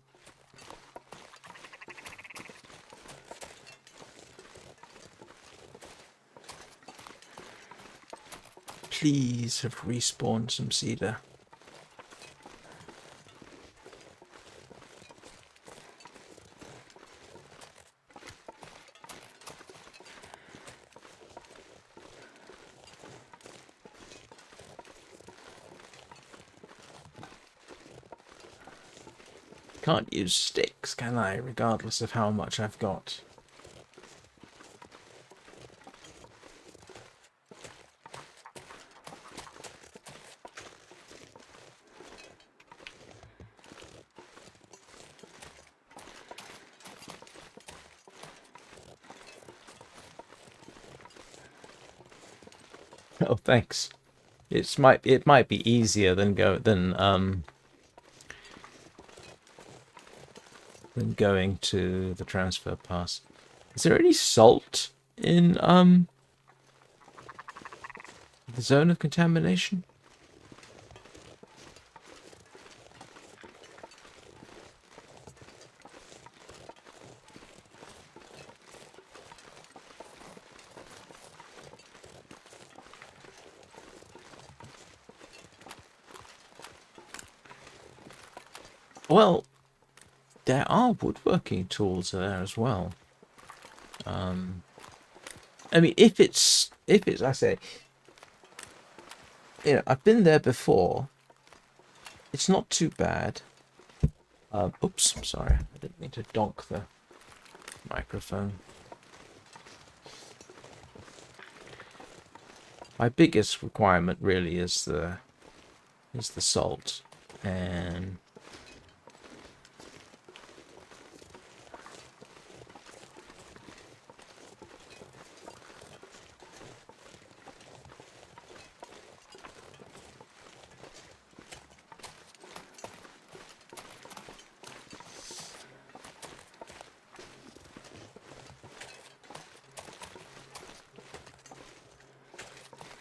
Please have respawned some cedar. Can't use sticks, can I? Regardless of how much I've got. Oh, thanks. It might be easier than going to the transfer pass. Is there any salt in the zone of contamination? Well, there are woodworking tools there as well. I mean, if it's, I say, you know, I've been there before. It's not too bad. Oops, I'm sorry. I didn't mean to donk the microphone. My biggest requirement really is the salt, and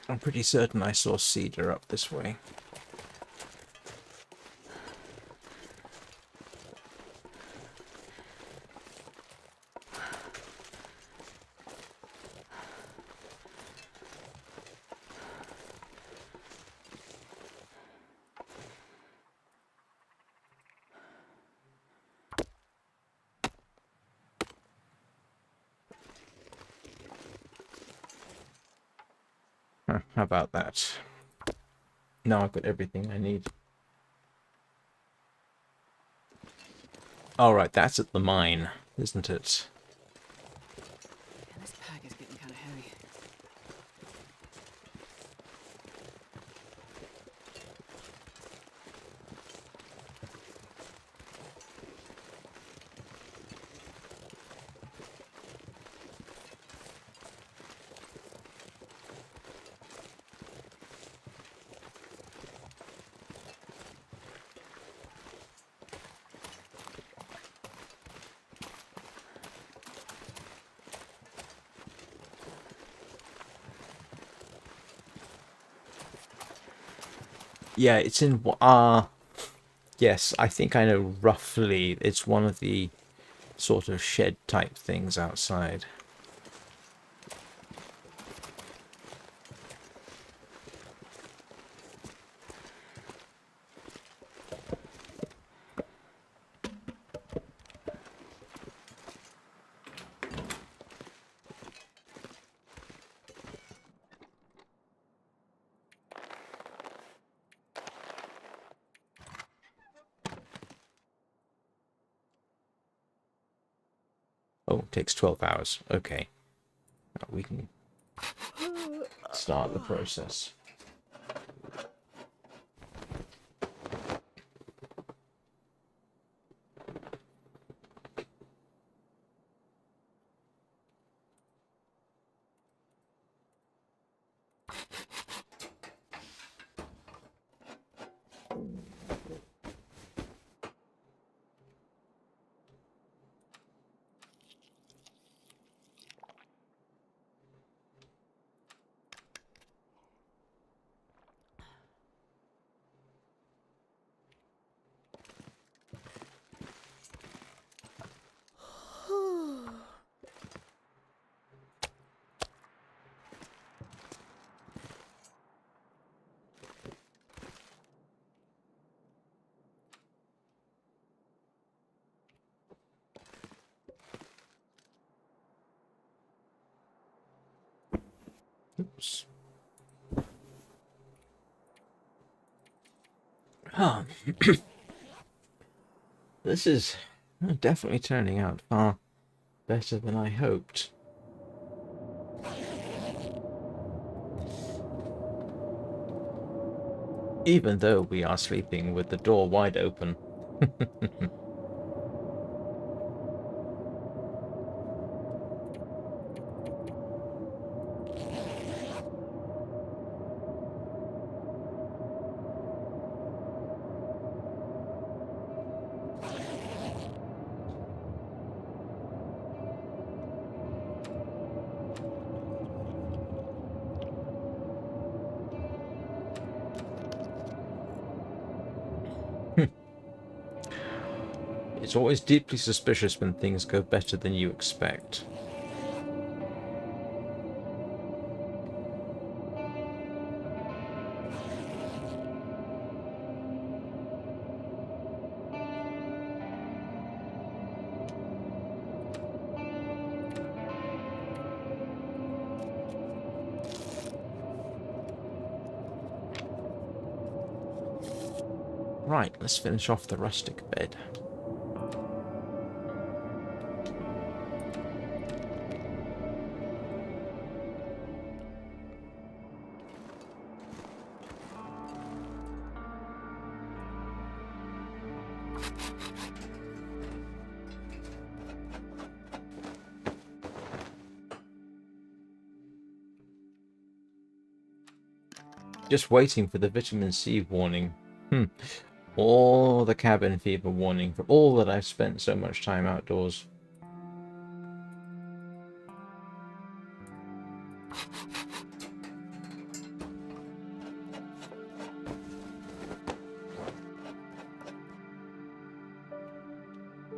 I'm pretty certain I saw cedar up this way. Huh, how about that? Now I've got everything I need. Alright, that's at the mine, isn't it? And this pack is getting kind of heavy. Yeah, it's in... yes, I think I know roughly. It's one of the sort of shed type things outside. Oh, it takes 12 hours. Okay. Now we can start the process. Oops. Oh, this is definitely turning out far better than I hoped. Even though we are sleeping with the door wide open. It's always deeply suspicious when things go better than you expect. Right, let's finish off the rustic bed. Just waiting for the vitamin C warning. Or the cabin fever warning for all that I've spent so much time outdoors.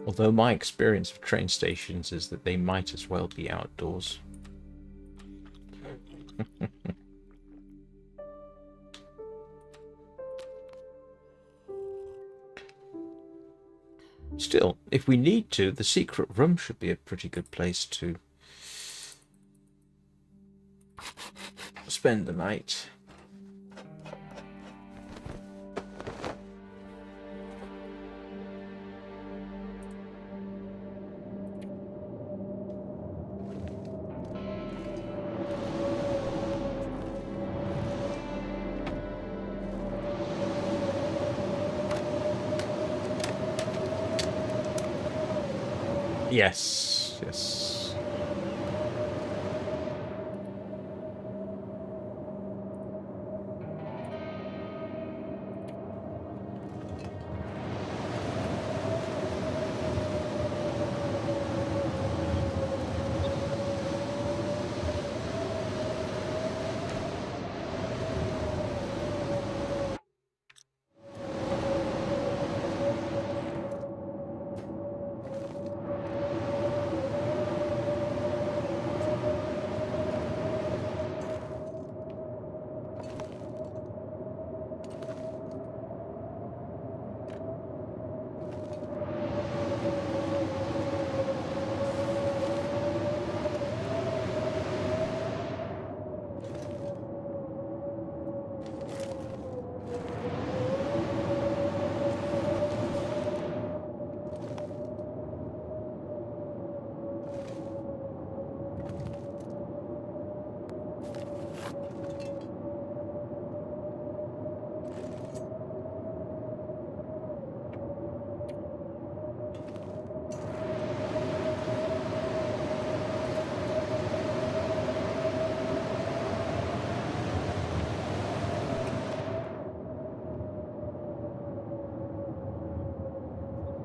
Although my experience of train stations is that they might as well be outdoors. Still, if we need to, the secret room should be a pretty good place to spend the night. Yes, yes.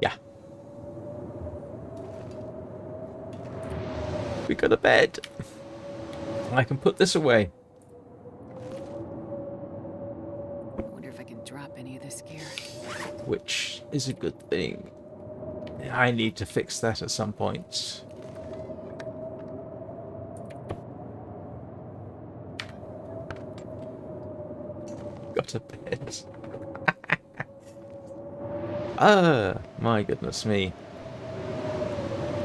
Yeah. We got a bed. I can put this away. I wonder if I can drop any of this gear. Which is a good thing. I need to fix that at some point. Got a bed. My goodness me.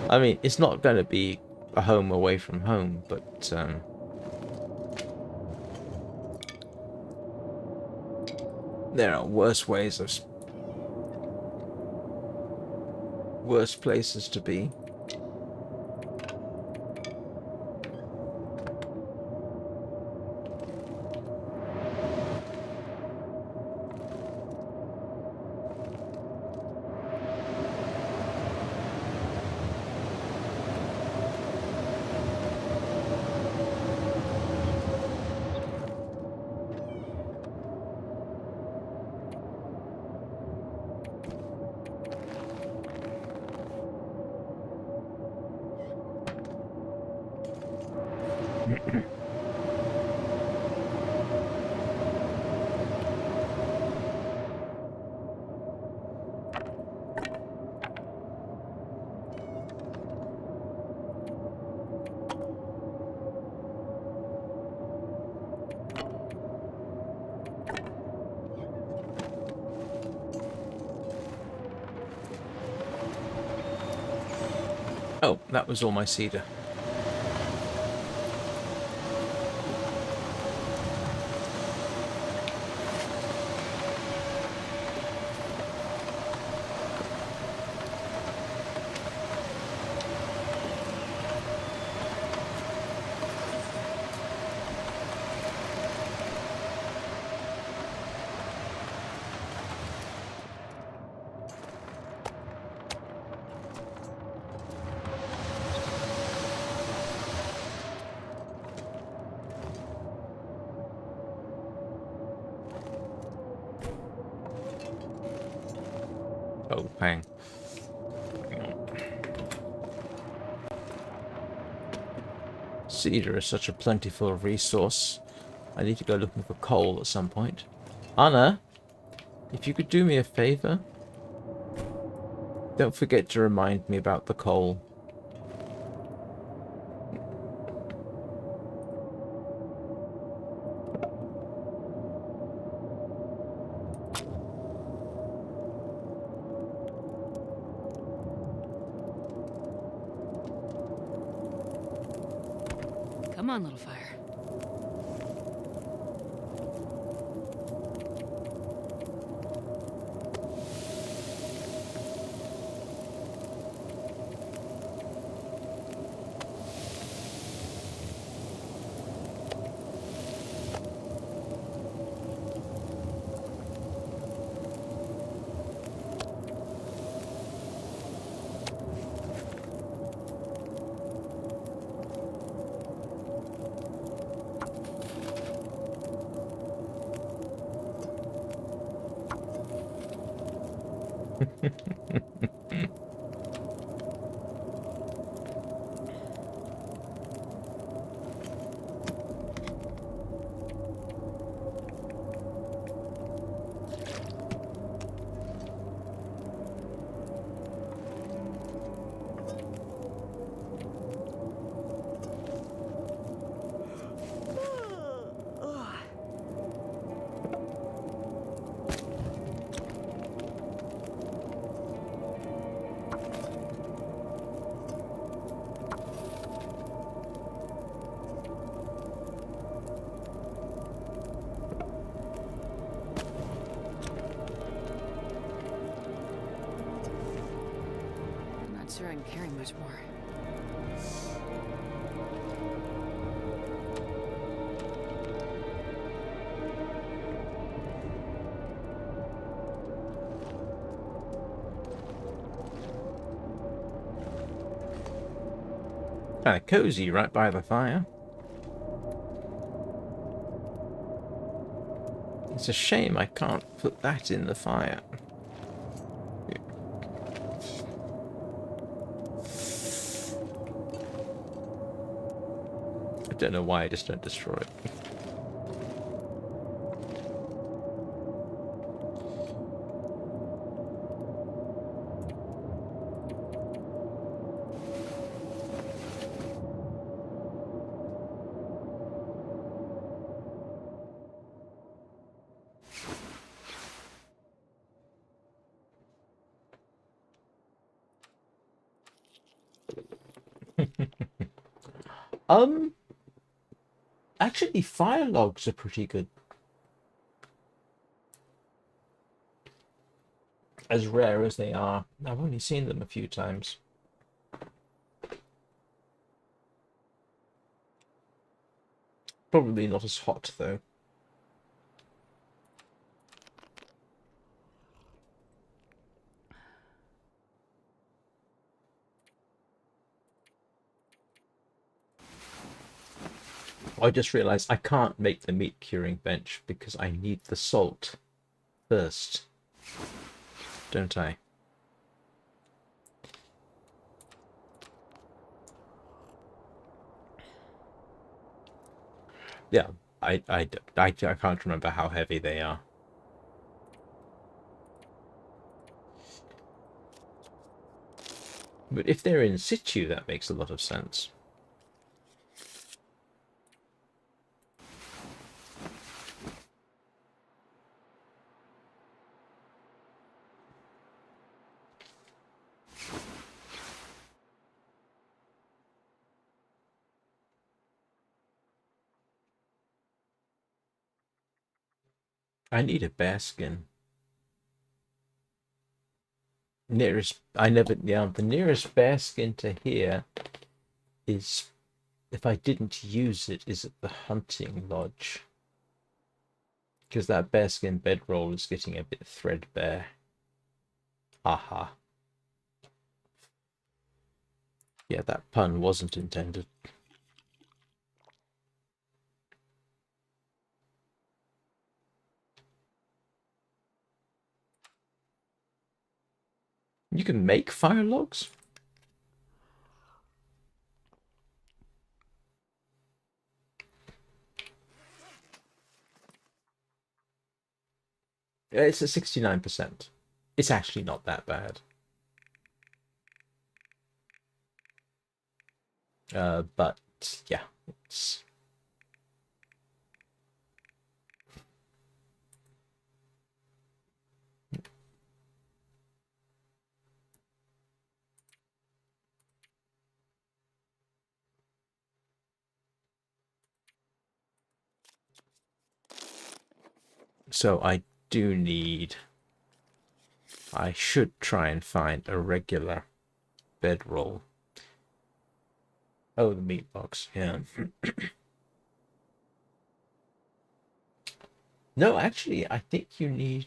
I mean, it's not going to be a home away from home, but there are worse ways of worse places to be. Oh, that was all my cedar. Oh, hang on. Cedar is such a plentiful resource. I need to go looking for coal at some point. Anna, if you could do me a favor, don't forget to remind me about the coal. Come on, little fire. I'm not sure I can carry much more. Kind of cozy right by the fire. It's a shame I can't put that in the fire. I don't know why I just don't destroy it. Um, Actually, fire logs are pretty good. As rare as they are. I've only seen them a few times. Probably not as hot, though. I just realized I can't make the meat curing bench because I need the salt first. Don't I? Yeah, I can't remember how heavy they are. But if they're in situ, that makes a lot of sense. I need a bear skin. Nearest, I never, yeah, the nearest bear skin to here is, if I didn't use it, is at the hunting lodge. Because that bearskin bedroll is getting a bit threadbare. Aha. Yeah, that pun wasn't intended. You can make fire logs? It's at 69%. It's actually not that bad. But yeah, it's... So I do need... I should try and find a regular bedroll. Oh, the meat box, yeah. No, actually, I think you need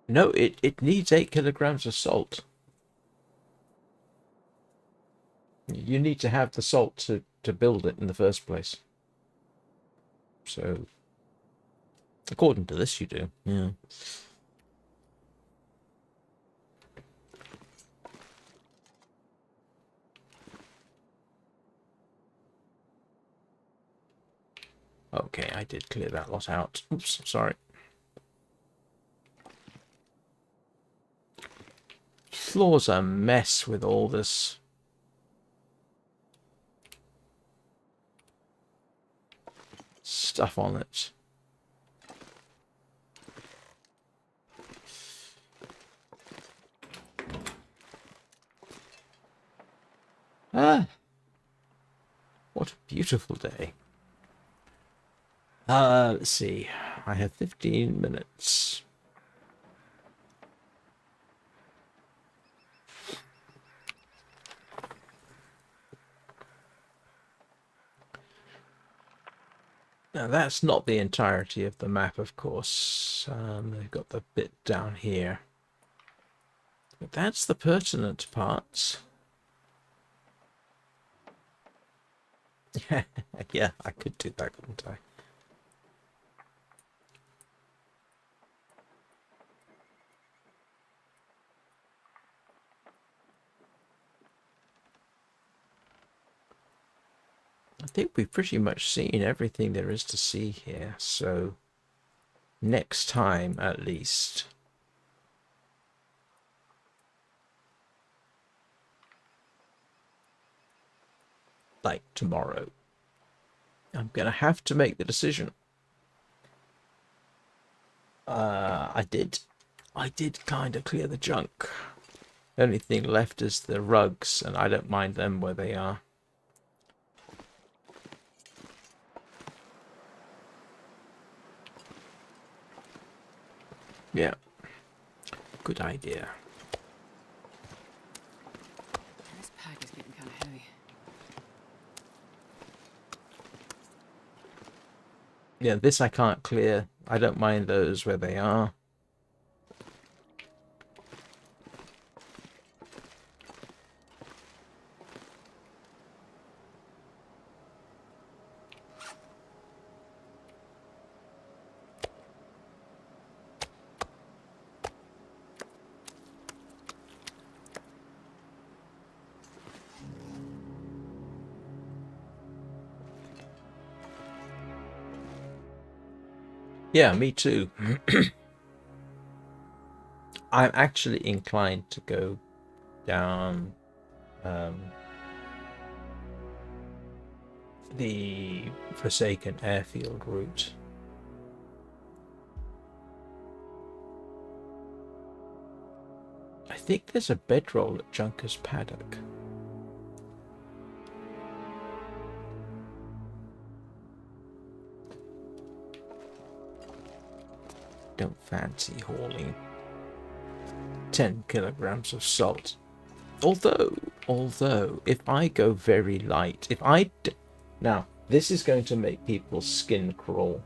no, it needs 8 kilograms of salt. You need to have the salt to build it in the first place. So, according to this, you do, yeah. Okay, I did clear that lot out. Oops, sorry. Floor's a mess with all this stuff on it. Ah, what a beautiful day. Let's see. I have 15 minutes. Now, that's not the entirety of the map, of course. They've got the bit down here. But that's the pertinent parts. Yeah, I could do that, couldn't I? I think we've pretty much seen everything there is to see here, so next time at least. Like tomorrow. I'm gonna have to make the decision. I did kind of clear the junk. The only thing left is the rugs, and I don't mind them where they are. Yeah, good idea. This pack is getting kind of heavy. Yeah, this I can't clear. I don't mind those where they are. Yeah, me too. I'm actually inclined to go down the Forsaken airfield route. I think there's a bedroll at Junker's Paddock. Don't fancy hauling 10 kilograms of salt. Although, if I go very light, now, this is going to make people's skin crawl.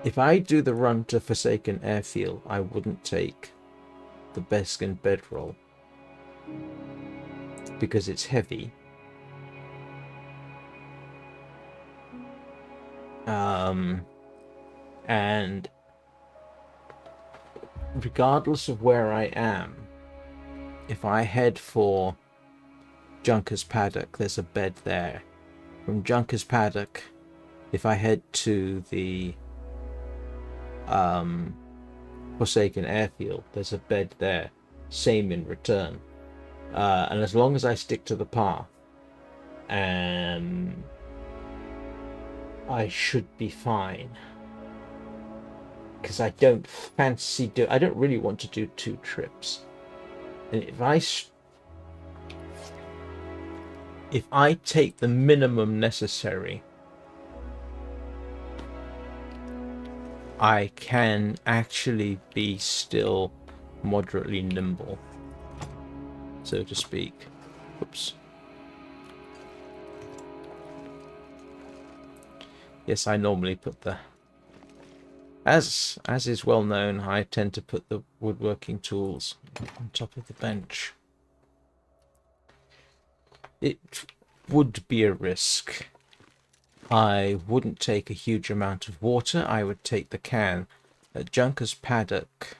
If I do the run to Forsaken Airfield, I wouldn't take the bearskin bedroll because it's heavy. And regardless of where I am, if I head for Junker's Paddock, there's a bed there. From Junker's Paddock, if I head to the Forsaken Airfield, there's a bed there. Same in return. And as long as I stick to the path, I should be fine. Because I don't I don't really want to do 2 trips. And if I take the minimum necessary, I can actually be still moderately nimble, so to speak. Oops. Yes, I normally put the... As is well known, I tend to put the woodworking tools on top of the bench. It would be a risk. I wouldn't take a huge amount of water. I would take the can. At Junker's Paddock,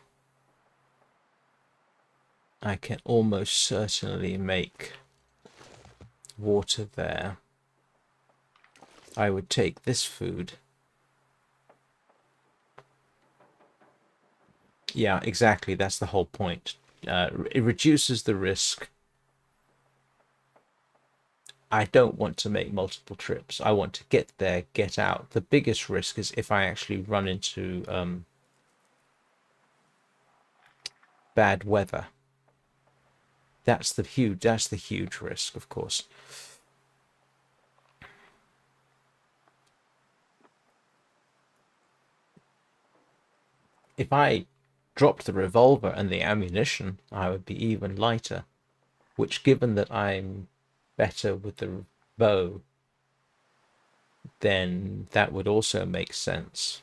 I can almost certainly make water there. I would take this food. Yeah, exactly. That's the whole point. It reduces the risk. I don't want to make multiple trips. I want to get there, get out. The biggest risk is if I actually run into bad weather. That's the huge risk, of course. If I dropped the revolver and the ammunition, I would be even lighter, which, given that I'm better with the bow, then that would also make sense.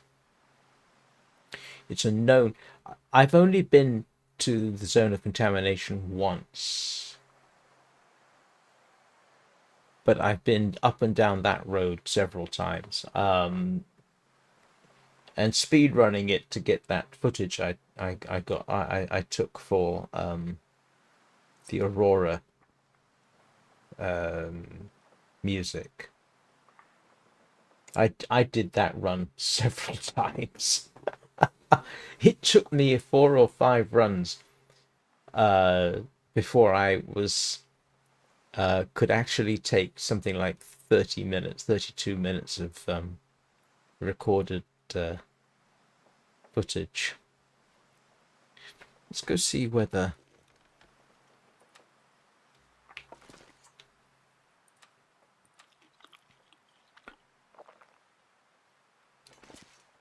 It's a known... I've only been to the zone of contamination once, but I've been up and down that road several times, and speed running it to get that footage I took for the Aurora music. I did that run several times. It took me 4 or 5 runs before I was could actually take something like 30 minutes, 32 minutes of recorded footage. Let's go see whether...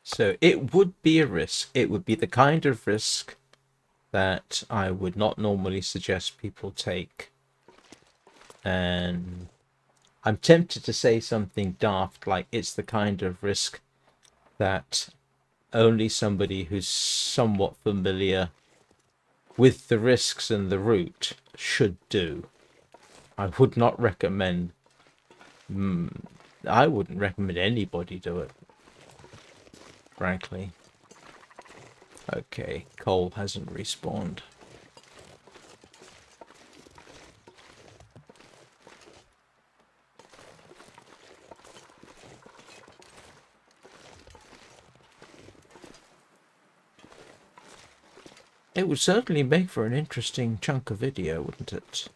So it would be a risk. It would be the kind of risk that I would not normally suggest people take. And I'm tempted to say something daft like it's the kind of risk that only somebody who's somewhat familiar with the risks and the route should do. I would not recommend... I wouldn't recommend anybody do it, frankly. Okay, Cole hasn't respawned. It would certainly make for an interesting chunk of video, wouldn't it?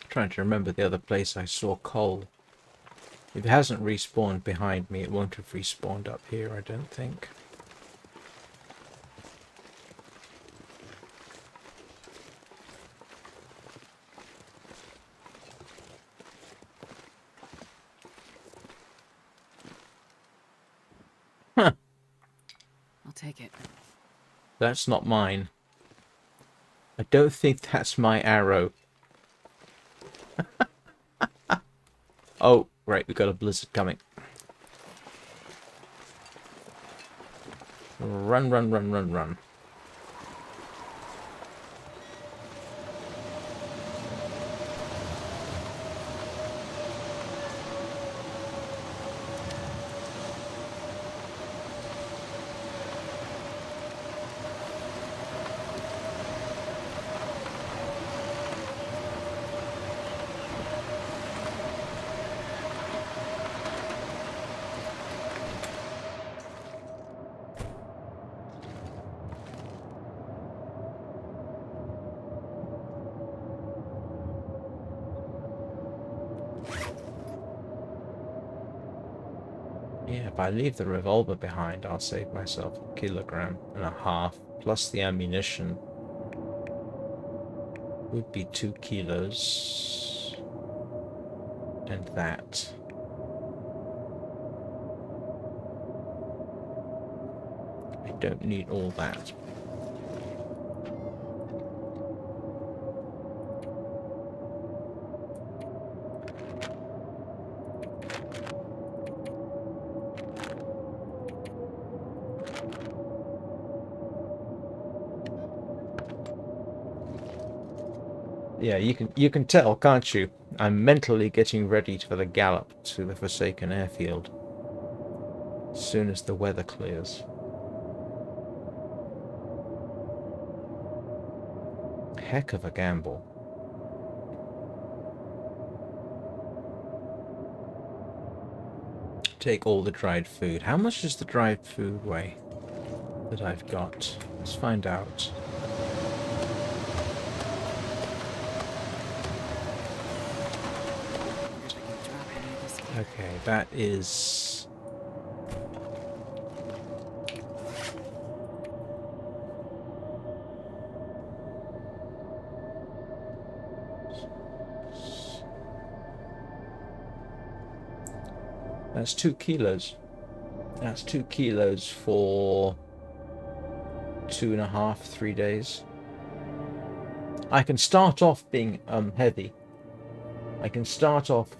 Trying to remember the other place I saw Cole. If it hasn't respawned behind me, it won't have respawned up here, I don't think. take it. That's not mine. I don't think that's my arrow. Oh, right, we got a blizzard coming. Run, run, run, run, run. Yeah, if I leave the revolver behind, I'll save myself 1.5 kilograms, plus the ammunition would be 2 kilos. And that. I don't need all that. Yeah, you can tell, can't you? I'm mentally getting ready for the gallop to the Forsaken airfield as soon as the weather clears. Heck of a gamble. Take all the dried food. How much does the dried food weigh that I've got? Let's find out. Wonder if I can drop any of this here. Okay, that is... That's 2 kilos. That's 2 kilos for 2.5, 3 days. I can start off being heavy. I can start off...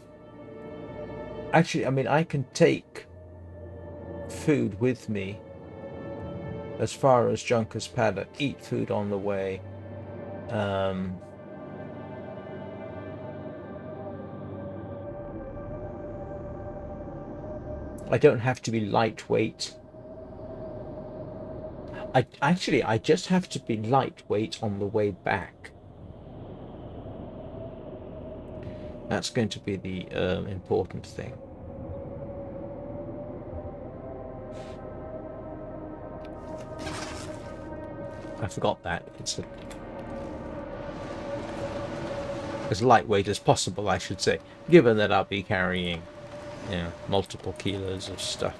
Actually, I mean, I can take food with me as far as Junker's Paddock, eat food on the way. I don't have to be lightweight. I just have to be lightweight on the way back. That's going to be the important thing. I forgot that. It's as lightweight as possible, I should say, given that I'll be carrying, you know, multiple kilos of stuff.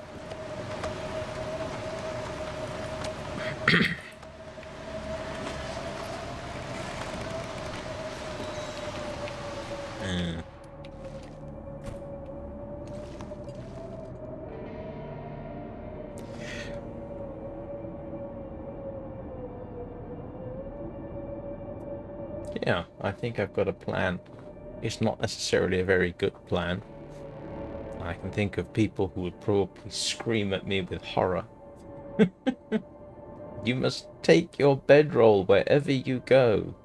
Yeah, I think I've got a plan. It's not necessarily a very good plan. I can think of people who would probably scream at me with horror. You must take your bedroll wherever you go.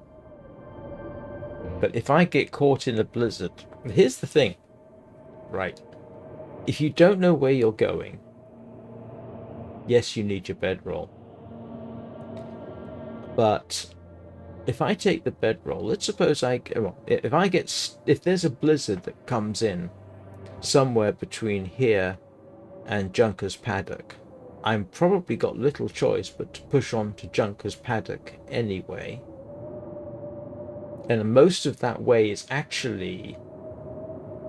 But if I get caught in a blizzard, here's the thing, right? If you don't know where you're going, yes, you need your bedroll. But if I take the bedroll, let's suppose if there's a blizzard that comes in somewhere between here and Junker's Paddock, I'm probably got little choice but to push on to Junker's Paddock anyway. And most of that way is actually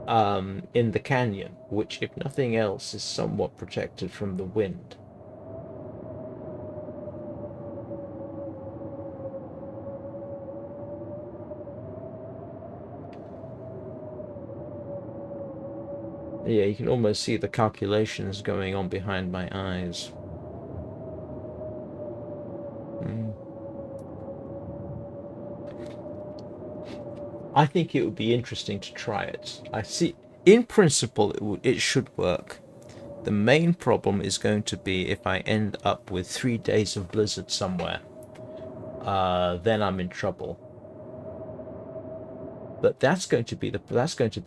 in the canyon, which, if nothing else, is somewhat protected from the wind. Yeah, you can almost see the calculations going on behind my eyes. I think it would be interesting to try it. I see, in principle, it should work. The main problem is going to be if I end up with 3 days of blizzard somewhere. Then I'm in trouble. But that's going to be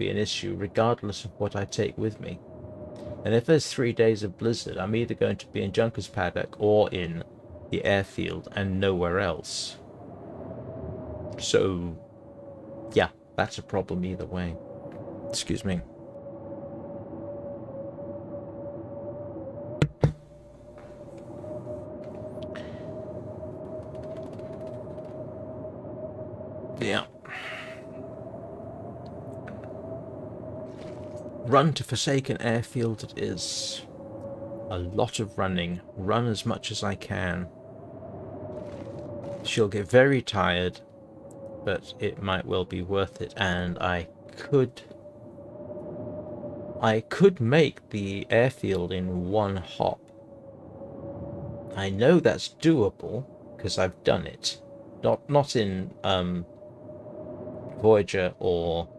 an issue regardless of what I take with me. And if there's 3 days of blizzard, I'm either going to be in Junker's Paddock or in the airfield and nowhere else. So, yeah, that's a problem either way. Excuse me. Yeah. Run to Forsaken Airfield it is. A lot of running. Run as much as I can. She'll get very tired, but it might well be worth it, and I could make the airfield in one hop. I know that's doable because I've done it. Not in Voyager or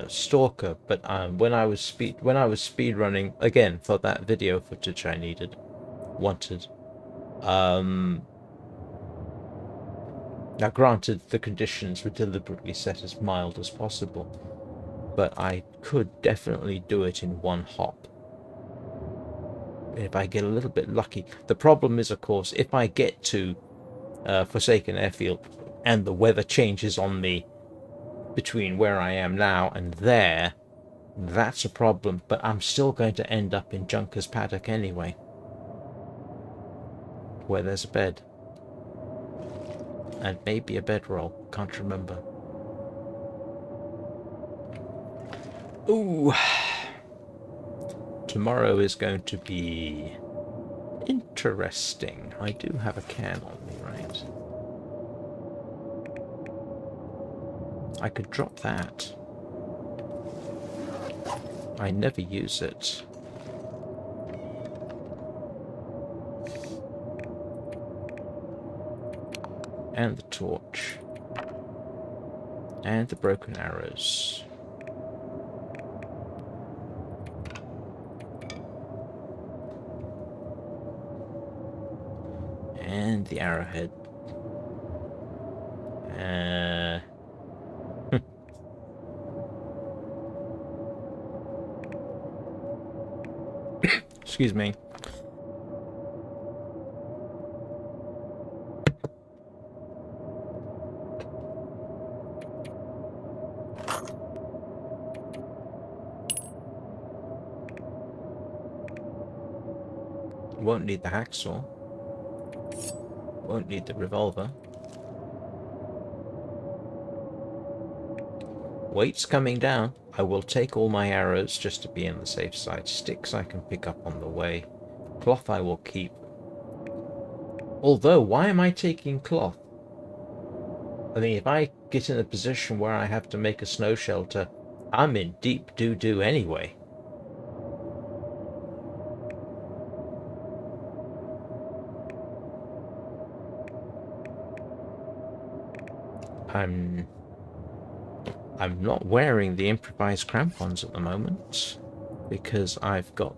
Stalker, but when I was speed running again for that video footage I wanted. Now granted, the conditions were deliberately set as mild as possible, but I could definitely do it in one hop if I get a little bit lucky. The problem is, of course, if I get to Forsaken Airfield and the weather changes on me between where I am now and there, that's a problem, but I'm still going to end up in Junker's Paddock anyway, where there's a bed. And maybe a bedroll, can't remember. Ooh. Tomorrow is going to be interesting. I do have a can on me, right? I could drop that. I never use it. And the torch. And the broken arrows. And the arrowhead. Excuse me. Won't need the hacksaw. Won't need the revolver. Weight's coming down. I will take all my arrows just to be on the safe side. Sticks I can pick up on the way. Cloth I will keep. Although, why am I taking cloth? I mean, if I get in a position where I have to make a snow shelter, I'm in deep doo-doo anyway. I'm not wearing the improvised crampons at the moment because I've got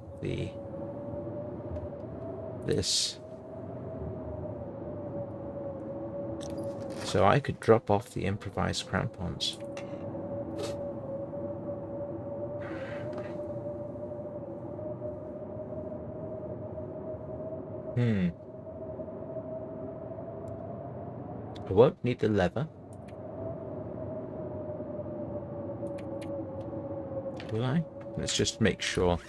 this. So I could drop off the improvised crampons. I won't need the leather. Will I? Let's just make sure.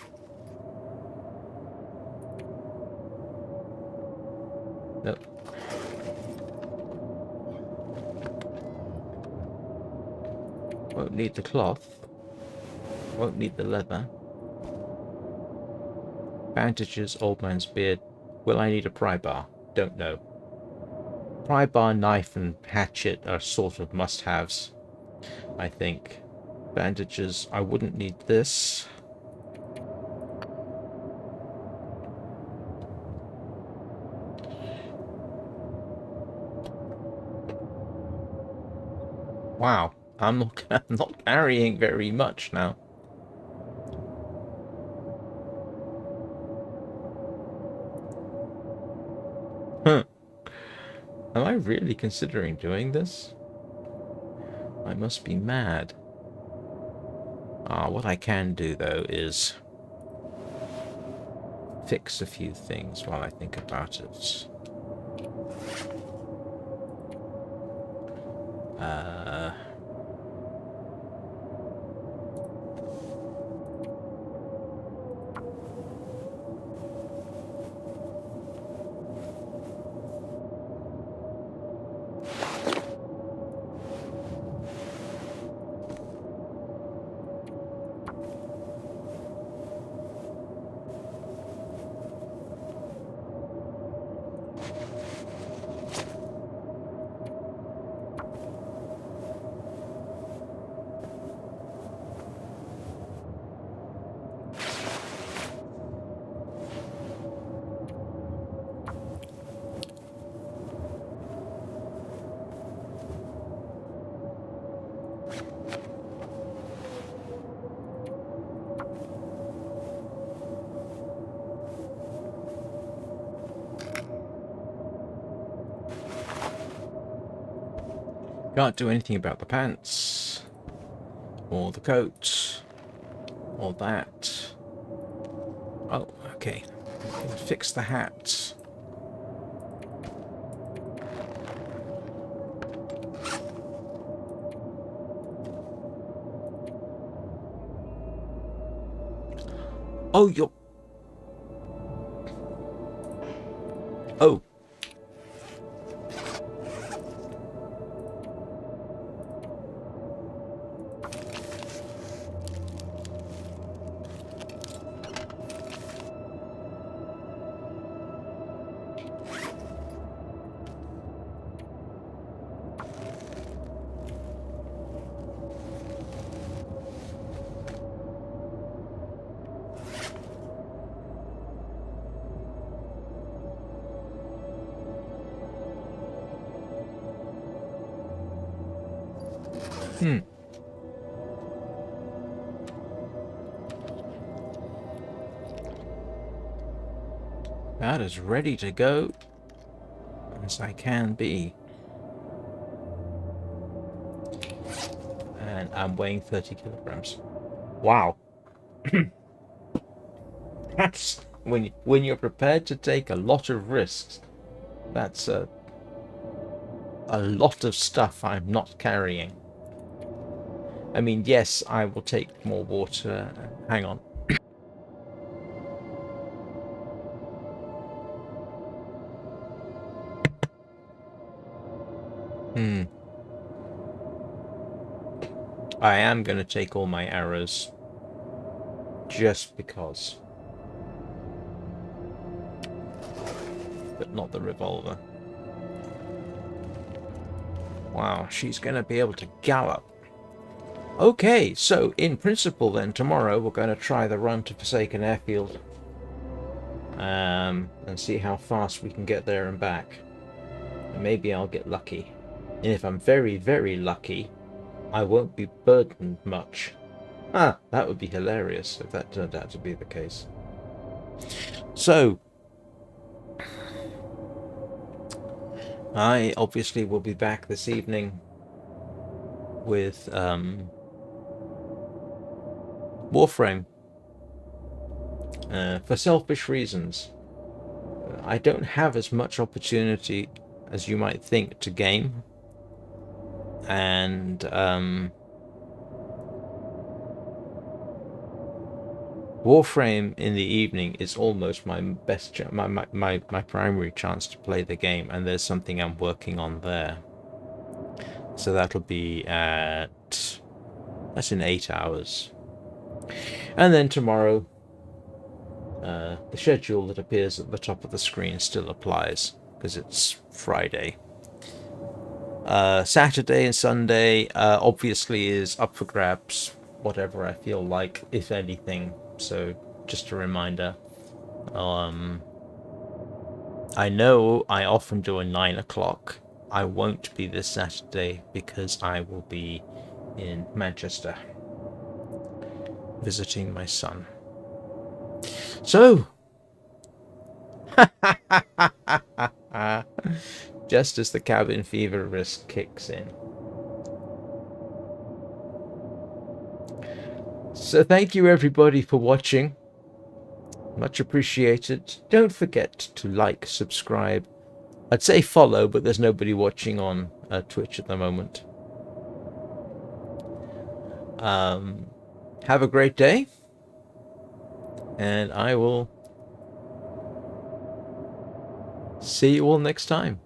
Nope. Won't need the cloth. Won't need the leather. Bandages, old man's beard. Will I need a pry bar? Don't know. Pry bar, knife, and hatchet are sort of must-haves, I think. Bandages, I wouldn't need this. Wow, I'm not carrying very much now. Huh. Am I really considering doing this? I must be mad. What I can do, though, is fix a few things while I think about it. Can't do anything about the pants, or the coat, or that. Oh, okay. Fix the hat. Oh, you're... Oh. About as ready to go as I can be. And I'm weighing 30 kilograms. Wow. That's when you're prepared to take a lot of risks. That's a lot of stuff I'm not carrying. I mean, yes, I will take more water. Hang on. I am going to take all my arrows. Just because. But not the revolver. Wow, she's going to be able to gallop. Okay, so in principle then, tomorrow we're going to try the run to Forsaken Airfield. And see how fast we can get there and back. And maybe I'll get lucky. And if I'm very, very lucky, I won't be burdened much. That would be hilarious if that turned out to be the case. So, I obviously will be back this evening with Warframe. For selfish reasons. I don't have as much opportunity as you might think to game. And Warframe in the evening is almost my best my primary chance to play the game, and there's something I'm working on there. So that'll be that's in 8 hours. And then tomorrow the schedule that appears at the top of the screen still applies because it's Friday. Saturday and Sunday obviously is up for grabs, whatever I feel like, if anything. So just a reminder. I know I often do a 9 o'clock. I won't be this Saturday because I will be in Manchester visiting my son. So, just as the cabin fever risk kicks in. So thank you everybody for watching. Much appreciated. Don't forget to like, subscribe. I'd say follow, but there's nobody watching on Twitch at the moment. Have a great day. And I will see you all next time.